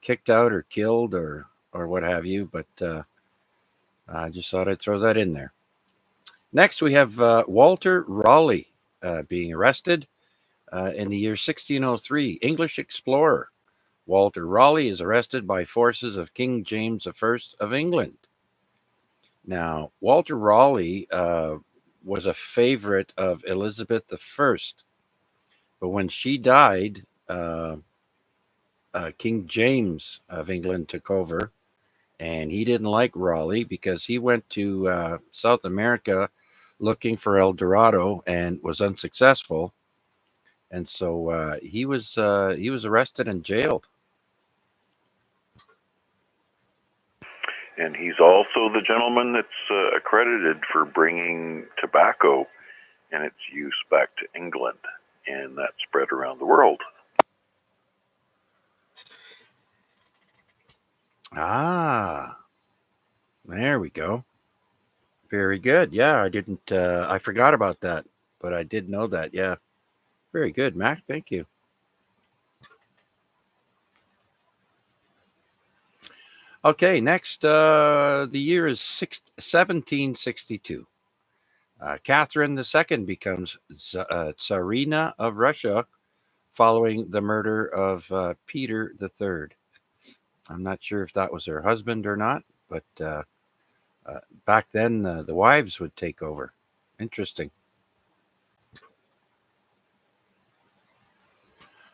kicked out or killed or what have you, but I just thought I'd throw that in there. Next, we have Walter Raleigh being arrested in the year 1603. English explorer Walter Raleigh is arrested by forces of King James I of England. Now, Walter Raleigh was a favorite of Elizabeth I, but when she died, King James of England took over, and he didn't like Raleigh because he went to South America looking for El Dorado and was unsuccessful, and so he was arrested and jailed. And he's also the gentleman that's accredited for bringing tobacco and its use back to England, and that spread around the world. Ah, there we go. Very good. Yeah, I didn't, I forgot about that, but I did know that. Yeah. Very good, Mac. Thank you. Okay, next, the year is 1762. Catherine II becomes Tsarina of Russia following the murder of Peter III. I'm not sure if that was her husband or not, but back then the wives would take over. Interesting.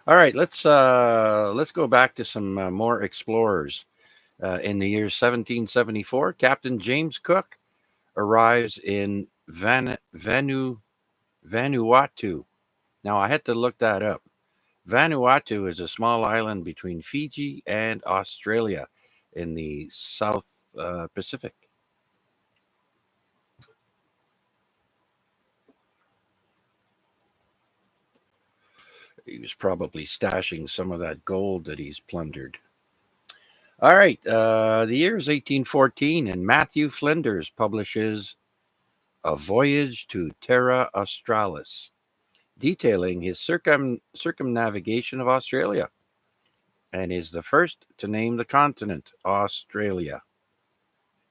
All right, let's go back to some more explorers. In the year 1774, Captain James Cook arrives in Vanuatu. Now, I had to look that up. Vanuatu is a small island between Fiji and Australia in the South Pacific. He was probably stashing some of that gold that he's plundered. All right, the year is 1814, and Matthew Flinders publishes A Voyage to Terra Australis, detailing his circumnavigation of Australia, and is the first to name the continent Australia.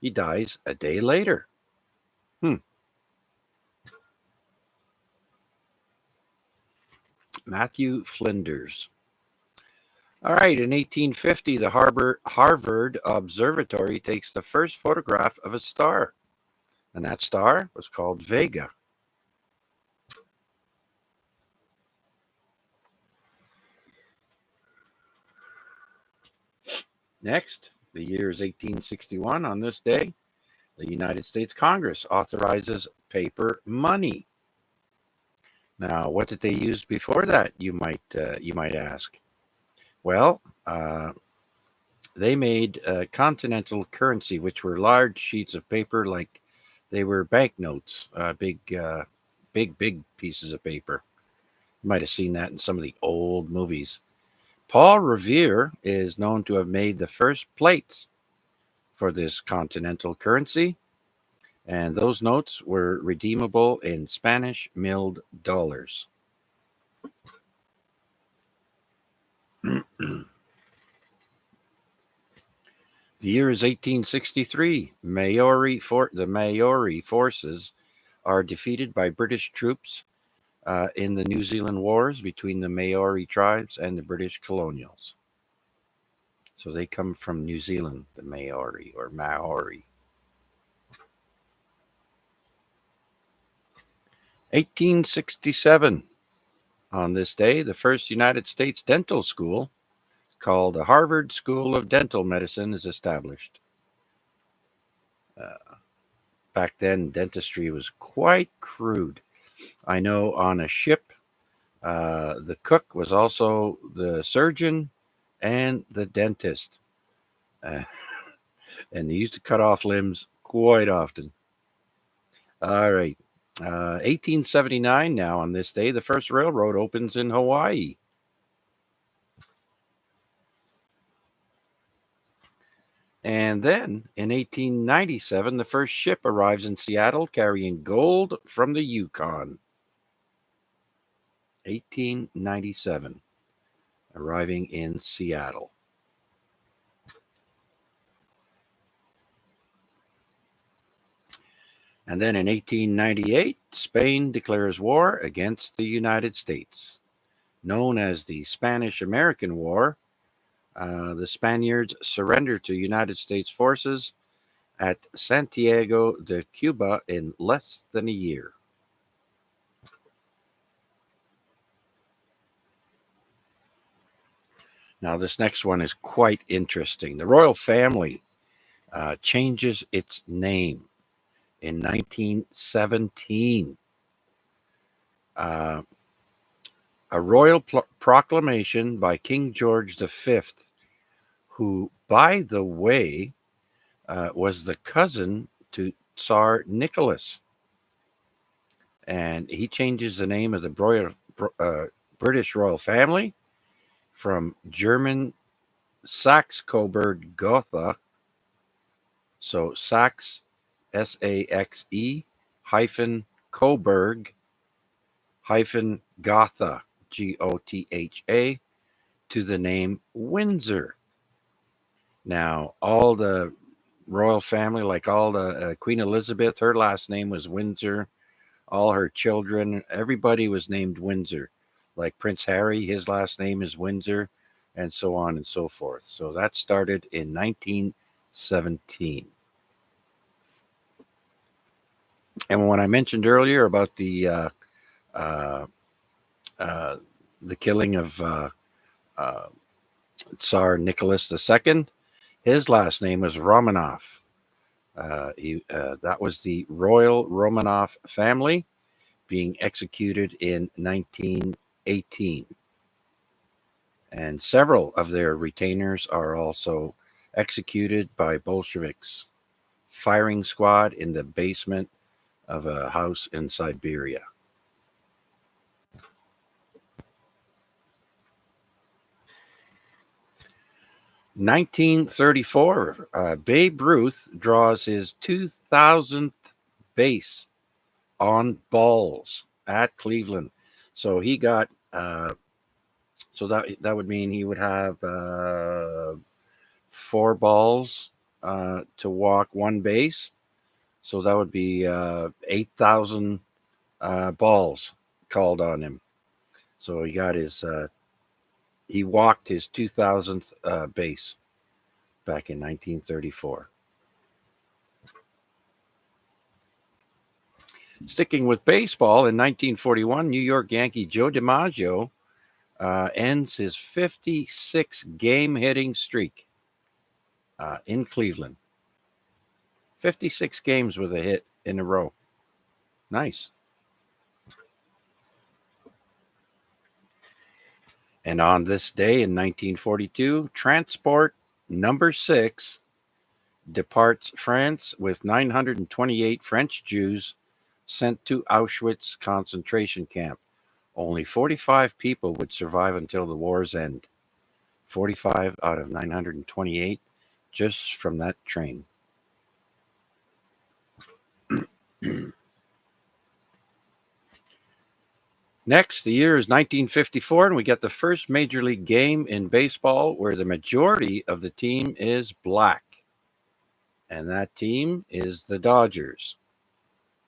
He dies a day later. Matthew Flinders. All right, in 1850, the Harvard Observatory takes the first photograph of a star, and that star was called Vega. Next, the year is 1861. On this day, the United States Congress authorizes paper money. Now, what did they use before that? You might ask. Well, they made continental currency, which were large sheets of paper, like they were banknotes, big pieces of paper. You might have seen that in some of the old movies. Paul Revere is known to have made the first plates for this continental currency, and those notes were redeemable in Spanish milled dollars. The year is 1863. The Maori forces are defeated by British troops in the New Zealand Wars between the Maori tribes and the British colonials. So they come from New Zealand, the Maori or Maori. 1867. On this day, the first United States dental school, called the Harvard School of Dental Medicine, is established. Back then, dentistry was quite crude. I know on a ship, the cook was also the surgeon and the dentist. And they used to cut off limbs quite often. All right. 1879 now on this day, the first railroad opens in Hawaii. And then in 1897, the first ship arrives in Seattle carrying gold from the Yukon. 1897, arriving in Seattle. And then in 1898, Spain declares war against the United States. Known as the Spanish-American War, the Spaniards surrendered to United States forces at Santiago de Cuba in less than a year. Now, this next one is quite interesting. The royal family changes its name in 1917. A royal proclamation by King George V, who, by the way, was the cousin to Tsar Nicholas. And he changes the name of the British royal family from German Saxe-Coburg-Gotha, so Saxe, S-A-X-E hyphen Coburg hyphen Gotha, G-O-T-H-A, to the name Windsor. Now, all the royal family, like all the Queen Elizabeth, her last name was Windsor. All her children, everybody was named Windsor. Like Prince Harry, his last name is Windsor, and so on and so forth. So that started in 1917. And when I mentioned earlier about the killing of Tsar Nicholas II, his last name was Romanov. That was the Royal Romanov family being executed in 1918. And several of their retainers are also executed by Bolsheviks. Firing squad in the basement of a house in Siberia. In 1934, Babe Ruth draws his 2,000th base on balls at Cleveland. So he got, so that would mean he would have 4 balls to walk one base. So that would be 8,000 balls called on him. So he got his, he walked his 2,000th base back in 1934. Sticking with baseball, in 1941, New York Yankee Joe DiMaggio ends his 56-game hitting streak in Cleveland. 56 games with a hit in a row. Nice. And on this day in 1942, Transport number 6 departs France with 928 French Jews sent to Auschwitz concentration camp. Only 45 people would survive until the war's end. 45 out of 928 just from that train. Next, the year is 1954, and we get the first Major League game in baseball where the majority of the team is black. And that team is the Dodgers.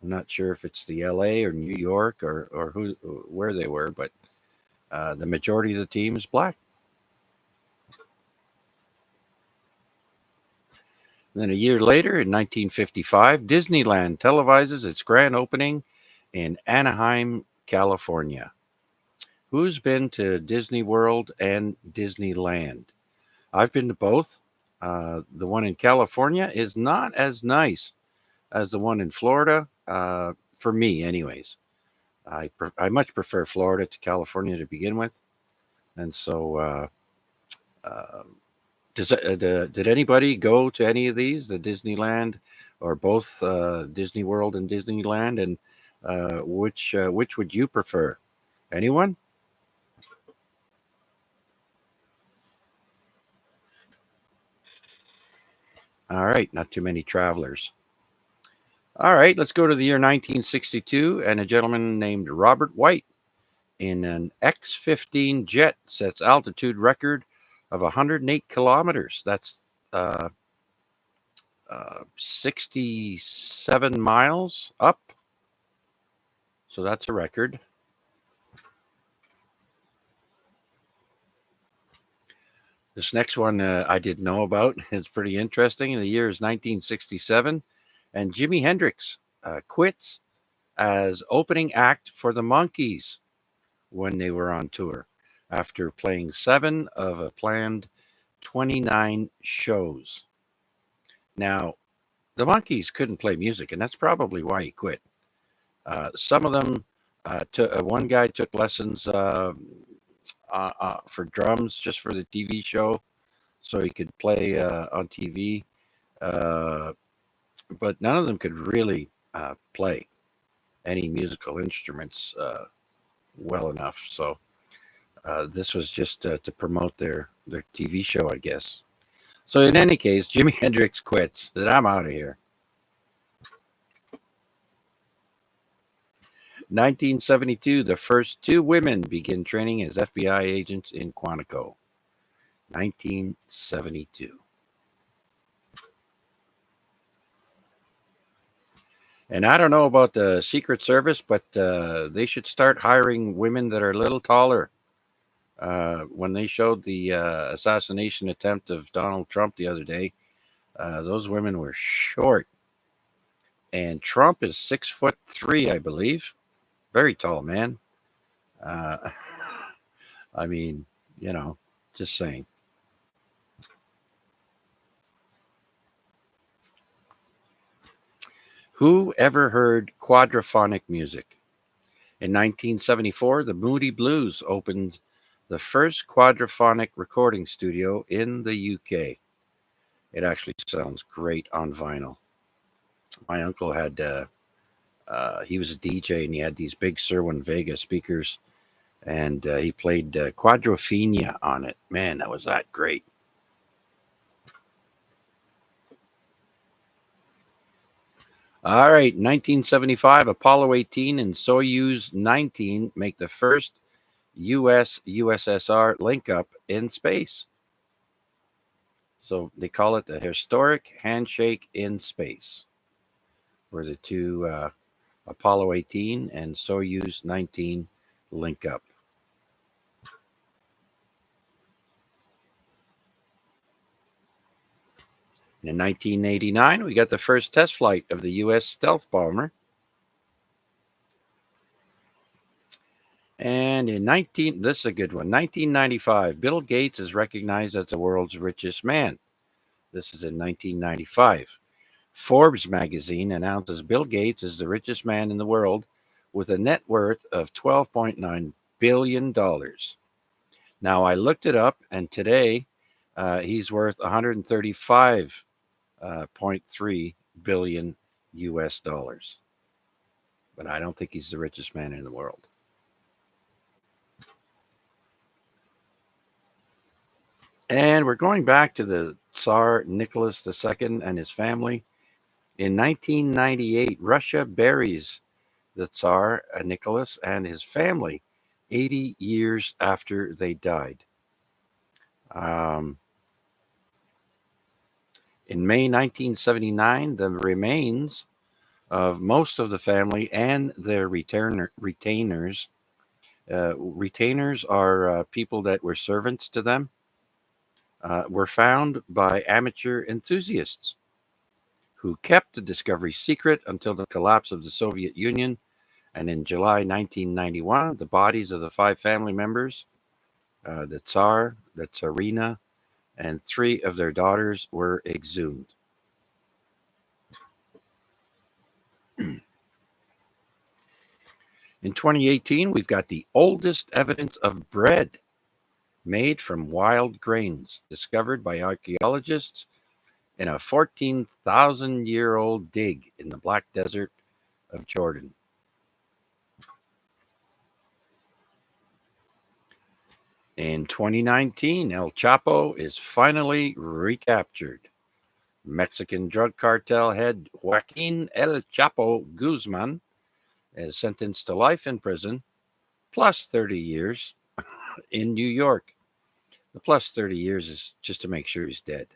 I'm not sure if it's the LA or New York or where they were, but the majority of the team is black. And then a year later, in 1955, Disneyland televises its grand opening in Anaheim, California. Who's been to Disney World and Disneyland? I've been to both. The one in California is not as nice as the one in Florida, for me anyways. I much prefer Florida to California to begin with. And so Did anybody go to any of these, the Disneyland or both Disney World and Disneyland? And which would you prefer? Anyone? All right, not too many travelers. All right, let's go to the year 1962, and a gentleman named Robert White in an X-15 jet sets altitude record of 108 kilometers. That's 67 miles up. So that's a record. This next one I didn't know about. It's pretty interesting. The year is 1967, and Jimi Hendrix quits as opening act for the Monkees when they were on tour after playing 7 of a planned 29 shows. Now, the Monkees couldn't play music, and that's probably why he quit. Some of them, one guy took lessons for drums just for the TV show so he could play on TV, but none of them could really play any musical instruments well enough. So this was just to promote their TV show, I guess. So in any case, Jimi Hendrix quits. Said, I'm out of here. 1972, the first 2 women begin training as FBI agents in Quantico. 1972. And I don't know about the Secret Service, but they should start hiring women that are a little taller. When they showed the assassination attempt of Donald Trump the other day, those women were short. And Trump is 6'3", I believe. Very tall man. I mean, just saying. Who ever heard quadraphonic music? In 1974, the Moody Blues opened the first quadraphonic recording studio in the UK. It actually sounds great on vinyl. My uncle had, he was a DJ, and he had these big Serwin Vega speakers, and he played Quadrophenia on it. Man, that was that great. All right, 1975, Apollo 18 and Soyuz 19 make the first U.S.-USSR link-up in space. So they call it the historic handshake in space, where the 2 Apollo 18 and Soyuz 19 link up. In 1989, we got the first test flight of the U.S. stealth bomber. And in this is a good one, 1995, Bill Gates is recognized as the world's richest man. This is in 1995. Forbes magazine announces Bill Gates is the richest man in the world with a net worth of $12.9 billion. Now, I looked it up, and today he's worth 135.3 billion US dollars. But I don't think he's the richest man in the world. And we're going back to the Tsar Nicholas II and his family. In 1998, Russia buries the Tsar Nicholas and his family 80 years after they died. In May 1979, the remains of most of the family and their retainers. Retainers are people that were servants to them. Were found by amateur enthusiasts who kept the discovery secret until the collapse of the Soviet Union. And in July 1991, the bodies of the 5 family members, the Tsar, the Tsarina, and 3 of their daughters were exhumed. In 2018, we've got the oldest evidence of bread made from wild grains discovered by archaeologists in a 14,000-year-old dig in the Black Desert of Jordan. In 2019, El Chapo is finally recaptured. Mexican drug cartel head Joaquin El Chapo Guzman is sentenced to life in prison plus 30 years in New York. The plus 30 years is just to make sure he's dead.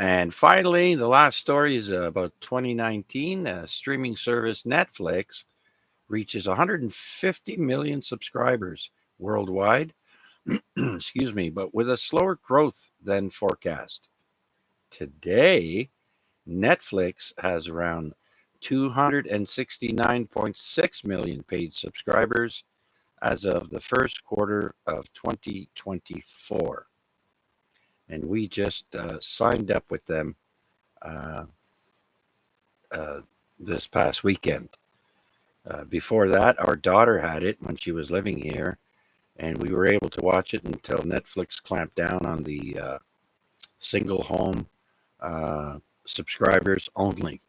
And finally, the last story is about 2019. Streaming service Netflix reaches 150 million subscribers worldwide, excuse me, but with a slower growth than forecast. Today, Netflix has around 269.6 million paid subscribers as of the first quarter of 2024. And we just signed up with them this past weekend. Before that, our daughter had it when she was living here, and we were able to watch it until Netflix clamped down on the single home subscribers only.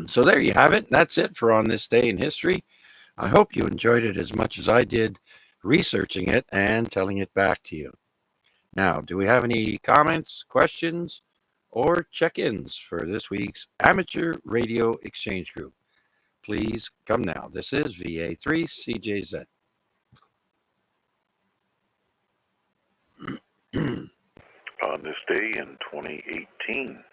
So there you have it. That's it for On This Day in History. I hope you enjoyed it as much as I did researching it and telling it back to you. Now, do we have any comments, questions, or check-ins for this week's Amateur Radio Exchange Group? Please come now. This is VA3CJZ. On this day in 2018,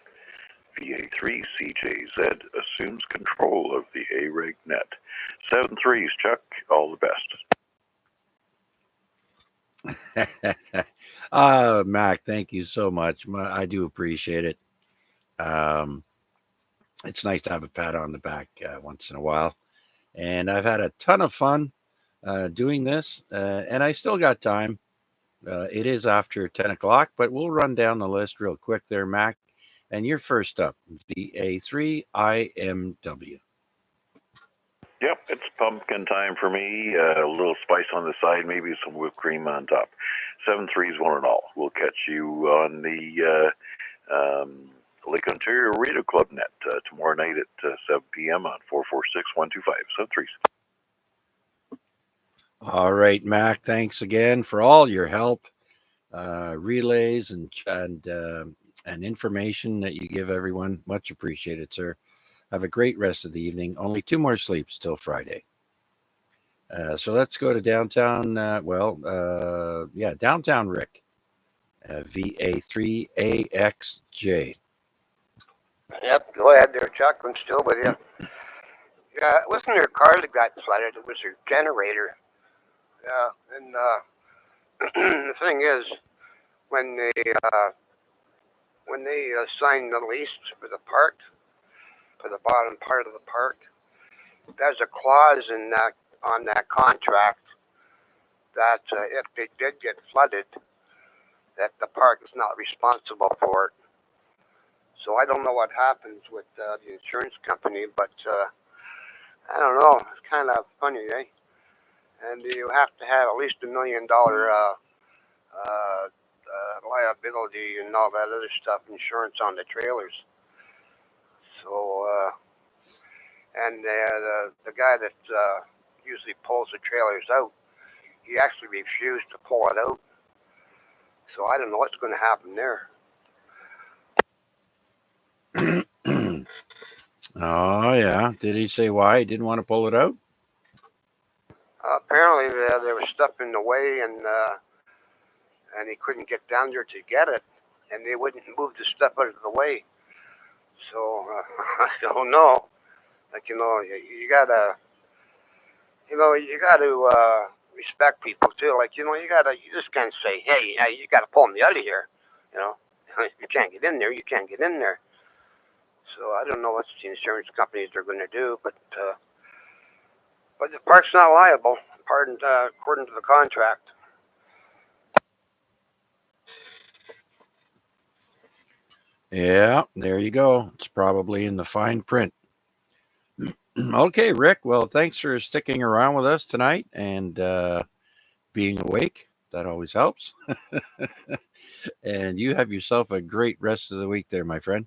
VA3CJZ assumes control of the AREG net. 7-3s, Chuck. All the best. Mac, thank you so much. I do appreciate it. It's nice to have a pat on the back once in a while. And I've had a ton of fun doing this, and I still got time. It is after 10 o'clock, but we'll run down the list real quick there, Mac. And you're first up, VA3IMW. Yep, it's pumpkin time for me. A little spice on the side, maybe some whipped cream on top. 7-3s, one and all. We'll catch you on the Lake Ontario Radio Club net tomorrow night at 7 p.m. on 446-125. 7-3s. All right, Mac. Thanks again for all your help, relays, and information that you give everyone. Much appreciated, sir. Have a great rest of the evening. Only 2 more sleeps till Friday. So let's go to downtown. Downtown Rick. VA3AXJ. Yep, go ahead there, Chuck. I'm still with you. Yeah, it wasn't their car that got flooded. It was their generator. Yeah, and the thing is, when they signed the lease for the park, for the bottom part of the park, there's a clause in that on that contract that if they did get flooded, that the park is not responsible for it. So I don't know what happens with the insurance company, but I don't know. It's kind of funny, eh? And you have to have at least $1 million liability and all that other stuff, insurance on the trailers. So, and the guy that usually pulls the trailers out, he actually refused to pull it out. So I don't know what's going to happen there. Oh, yeah. Did he say why he didn't want to pull it out? Apparently there was stuff in the way, and he couldn't get down there to get it, and they wouldn't move the stuff out of the way. So I don't know. Like, you gotta respect people too. Like, you just can't say, hey, you gotta pull me out of here. If you can't get in there, you can't get in there. So I don't know what the insurance companies are going to do, but the park's not liable, according to the contract. Yeah, there you go. It's probably in the fine print. Okay, Rick. Well, thanks for sticking around with us tonight and being awake. That always helps. And you have yourself a great rest of the week there, my friend.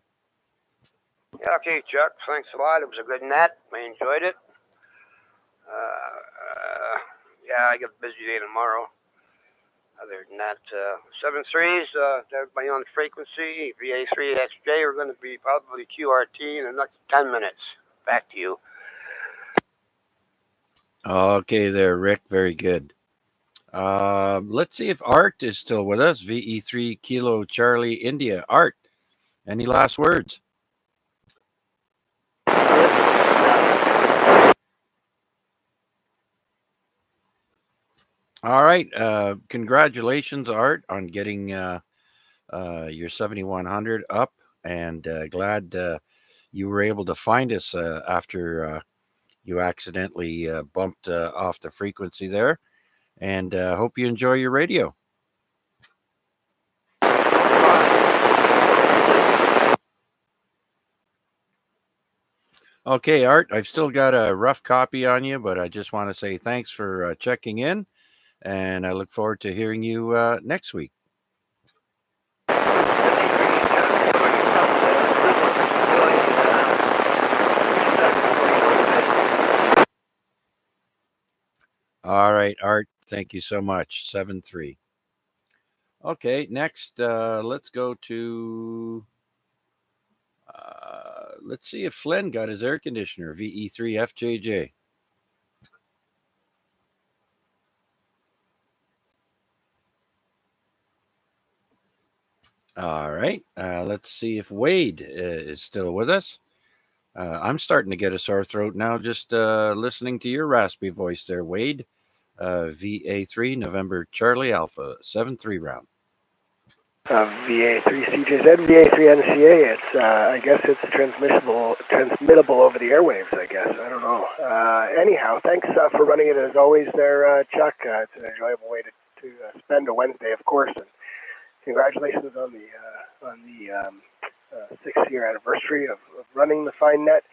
Yeah, okay, Chuck. Thanks a lot. It was a good net. I enjoyed it. Yeah, I got a busy day tomorrow. Other than that, 7.3s, everybody on the frequency, VA3XJ, we're going to be probably QRT in the next 10 minutes. Back to you. Okay, there, Rick. Very good. Let's see if Art is still with us. VE3 Kilo Charlie India. Art, any last words? All right. Congratulations, Art, on getting your 7100 up, and glad you were able to find us after you accidentally bumped off the frequency there. And hope you enjoy your radio. Okay, Art, I've still got a rough copy on you, but I just want to say thanks for checking in, and I look forward to hearing you next week. All right, Art, thank you so much. 7-3. Okay, next, let's go to, let's see if Flynn got his air conditioner, VE3FJJ. All right, let's see if Wade is still with us. I'm starting to get a sore throat now just listening to your raspy voice there, Wade. VA3 November Charlie Alpha 7-3 round. VA3 CJZ, VA3 NCA. It's I guess it's transmittable over the airwaves. I guess I don't know. Anyhow, thanks for running it as always, there, Chuck. It's an enjoyable way to spend a Wednesday, of course. And congratulations on the 6th-year anniversary of running the fine net.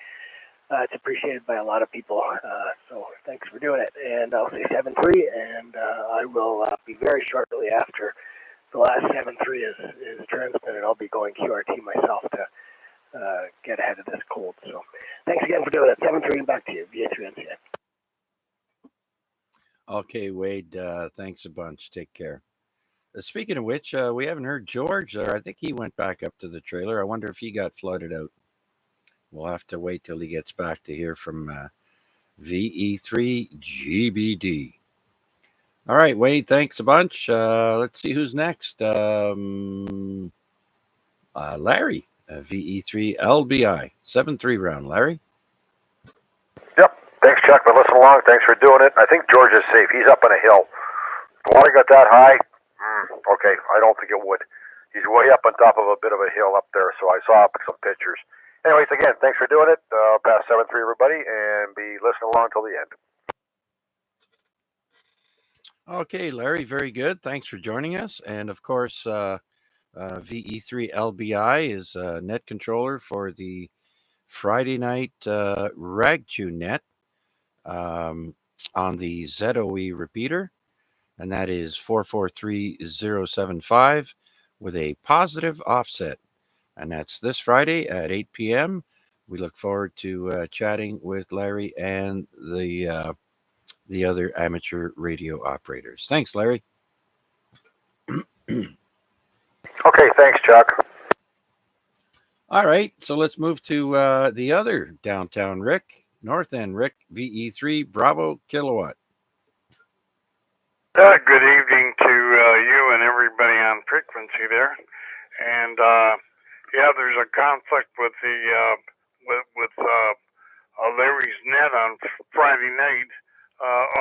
It's appreciated by a lot of people, so thanks for doing it. And I'll say 7-3, and I will be very shortly after the last 7-3 is transmitted. I'll be going QRT myself to get ahead of this cold. So thanks again for doing it. 7-3 and back to you, VA3 NCA. Okay, Wade, thanks a bunch. Take care. Speaking of which, we haven't heard George there. I think he went back up to the trailer. I wonder if he got flooded out. We'll have to wait till he gets back to hear from VE3GBD. All right, Wade, thanks a bunch. Let's see who's next. Larry, VE3LBI, 7-3 round. Larry? Yep. Thanks, Chuck, for listening along. Thanks for doing it. I think George is safe. He's up on a hill. The water got that high? Okay, I don't think it would. He's way up on top of a bit of a hill up there, so I saw some pictures. Anyways, again, thanks for doing it. Pass 7-3, everybody, and be listening along till the end. Okay, Larry, very good. Thanks for joining us. And of course, VE3LBI is net controller for the Friday night rag tune net on the ZOE repeater, and that is 443075 with a positive offset. And that's this Friday at 8 p.m. We look forward to chatting with Larry and the other amateur radio operators. Thanks, Larry. Okay, thanks, Chuck. All right, so let's move to the other downtown Rick, North End Rick, VE3 Bravo Kilowatt. Good evening to you and everybody on frequency there. And yeah, there's a conflict with the Larry's net on Friday night.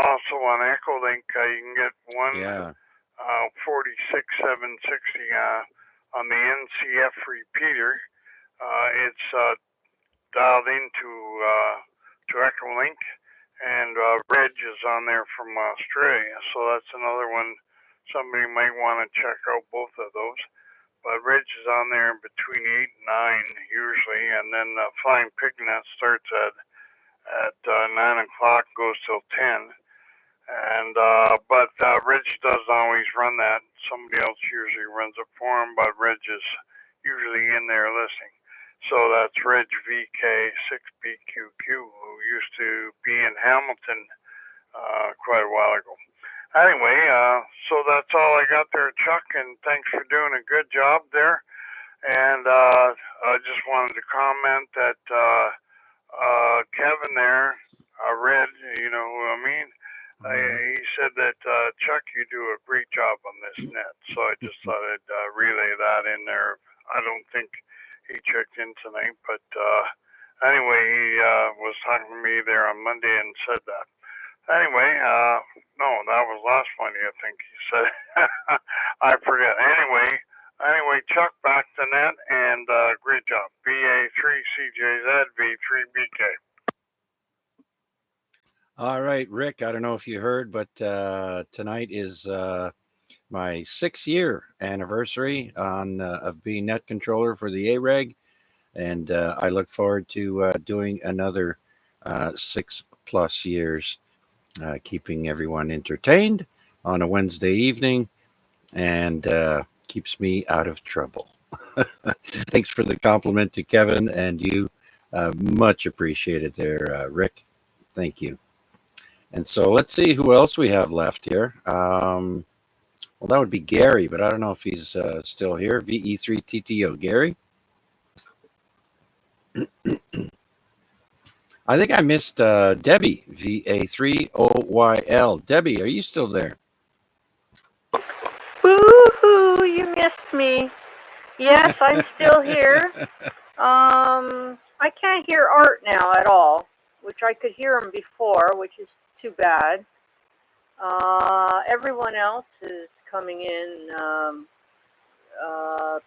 Also on Echolink, you can get one 46760 on the NCF repeater. It's dialed into Echolink, and Reg is on there from Australia, so that's another one. Somebody might want to check out both of those. But Reg is on there between 8 and 9 usually, and then Flying Pig Net starts at at 9 o'clock, goes till 10. And but Rich doesn't always run that. Somebody else usually runs it for him, but Rich is usually in there listening. So that's Reg VK6BQQ, who used to be in Hamilton quite a while ago. Anyway, so that's all I got there, Chuck, and thanks for doing a good job there. And I just wanted to comment that Kevin there, Red, you know who I mean, he said that, Chuck, you do a great job on this net. So I just thought I'd relay that in there. I don't think he checked in tonight, but anyway, he was talking to me there on Monday and said that. Anyway, no, that was last Monday, I think he said. I forget. Anyway, Chuck, back to net, and great job. BA3CJZ V3BK. All right, Rick, I don't know if you heard, but tonight is my 6-year anniversary of being net controller for the AREG, and I look forward to doing another 6+ years, keeping everyone entertained on a Wednesday evening, and keeps me out of trouble. Thanks for the compliment to Kevin and you. Much appreciated there, Rick. Thank you. And so let's see who else we have left here. Well, that would be Gary, but I don't know if he's still here. VE3TTO. Gary? I think I missed Debbie, VA3OYL. Debbie, are you still there? Woo-hoo, you missed me. Yes, I'm still here. I can't hear Art now at all, which I could hear him before, which is too bad. Everyone else is coming in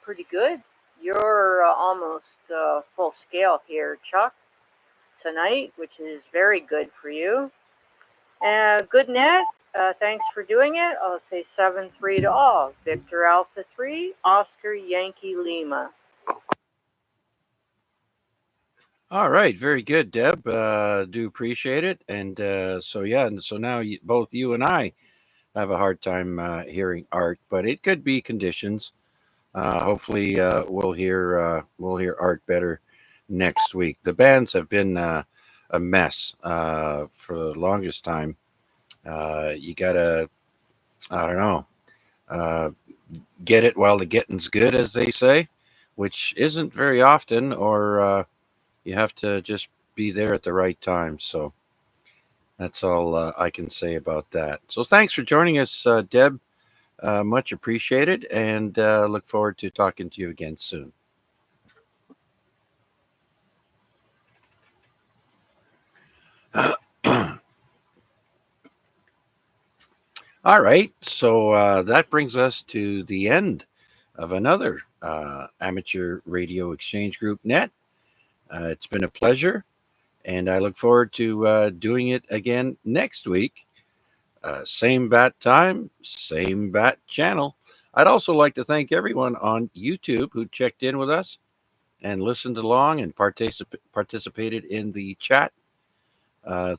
pretty good. You're almost full scale here, Chuck, tonight, which is very good for you. Good net. Thanks for doing it. I'll say 7-3 to all. Victor Alpha 3, Oscar Yankee Lima. All right, very good, Deb. Do appreciate it. And so now both you and I have a hard time hearing Art, but it could be conditions. Hopefully, we'll hear Art better next week. The bands have been a mess for the longest time. You gotta, I don't know, get it while the getting's good, as they say, which isn't very often, or you have to just be there at the right time. So that's all I can say about that. So thanks for joining us, Deb. Much appreciated, and look forward to talking to you again soon. All right, so that brings us to the end of another Amateur Radio Exchange Group Net. It's been a pleasure, and I look forward to doing it again next week. Same bat time, same bat channel. I'd also like to thank everyone on YouTube who checked in with us and listened along and participated in the chat.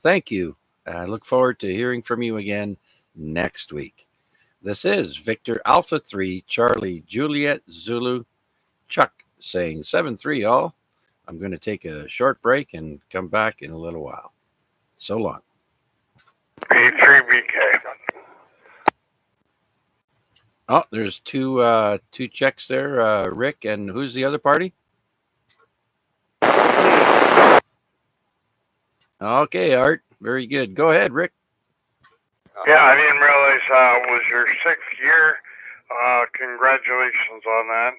Thank you. I look forward to hearing from you again next week. This is Victor Alpha 3, Charlie, Juliet, Zulu, Chuck saying 7-3 all. I'm going to take a short break and come back in a little while. So long. B3BK. Oh, there's two checks there, Rick, and who's the other party? Okay, Art. Very good. Go ahead, Rick. Yeah, I didn't realize it was your 6th year. Congratulations on that,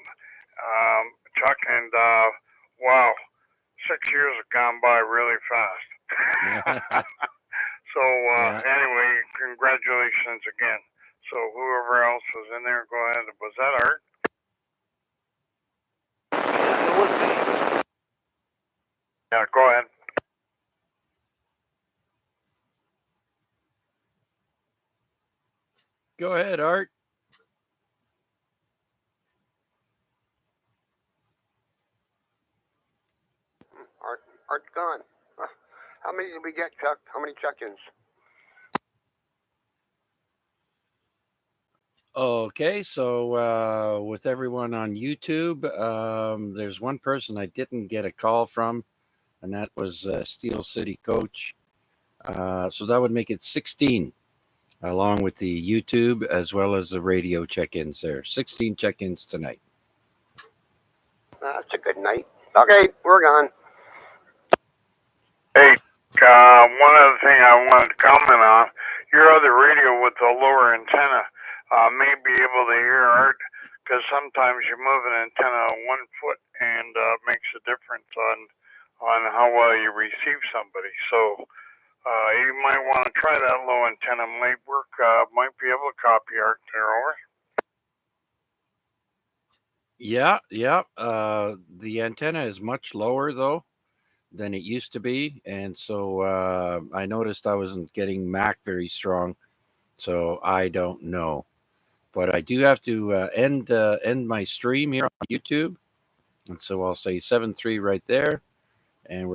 Chuck. And wow, 6 years have gone by really fast. So anyway, congratulations again. So whoever else was in there, go ahead. Was that Art? It was me. Yeah, go ahead. Go ahead, Art. Art's gone. How many did we get, Chuck? How many check-ins? Okay, so with everyone on YouTube, there's one person I didn't get a call from, and that was Steel City Coach. So that would make it 16, along with the YouTube as well as the radio check-ins there. 16 check-ins tonight. That's a good night. Okay, we're gone. Hey, one other thing I wanted to comment on, your other radio with the lower antenna may be able to hear Art, because sometimes you move an antenna 1 foot and makes a difference on how well you receive somebody. So you might want to try that low antenna. Might work. Might be able to copy Art there. Over. Yeah. The antenna is much lower though than it used to be, and so I noticed I wasn't getting Mac very strong. So I don't know, but I do have to end my stream here on YouTube, and so I'll say 7-3 right there, and we're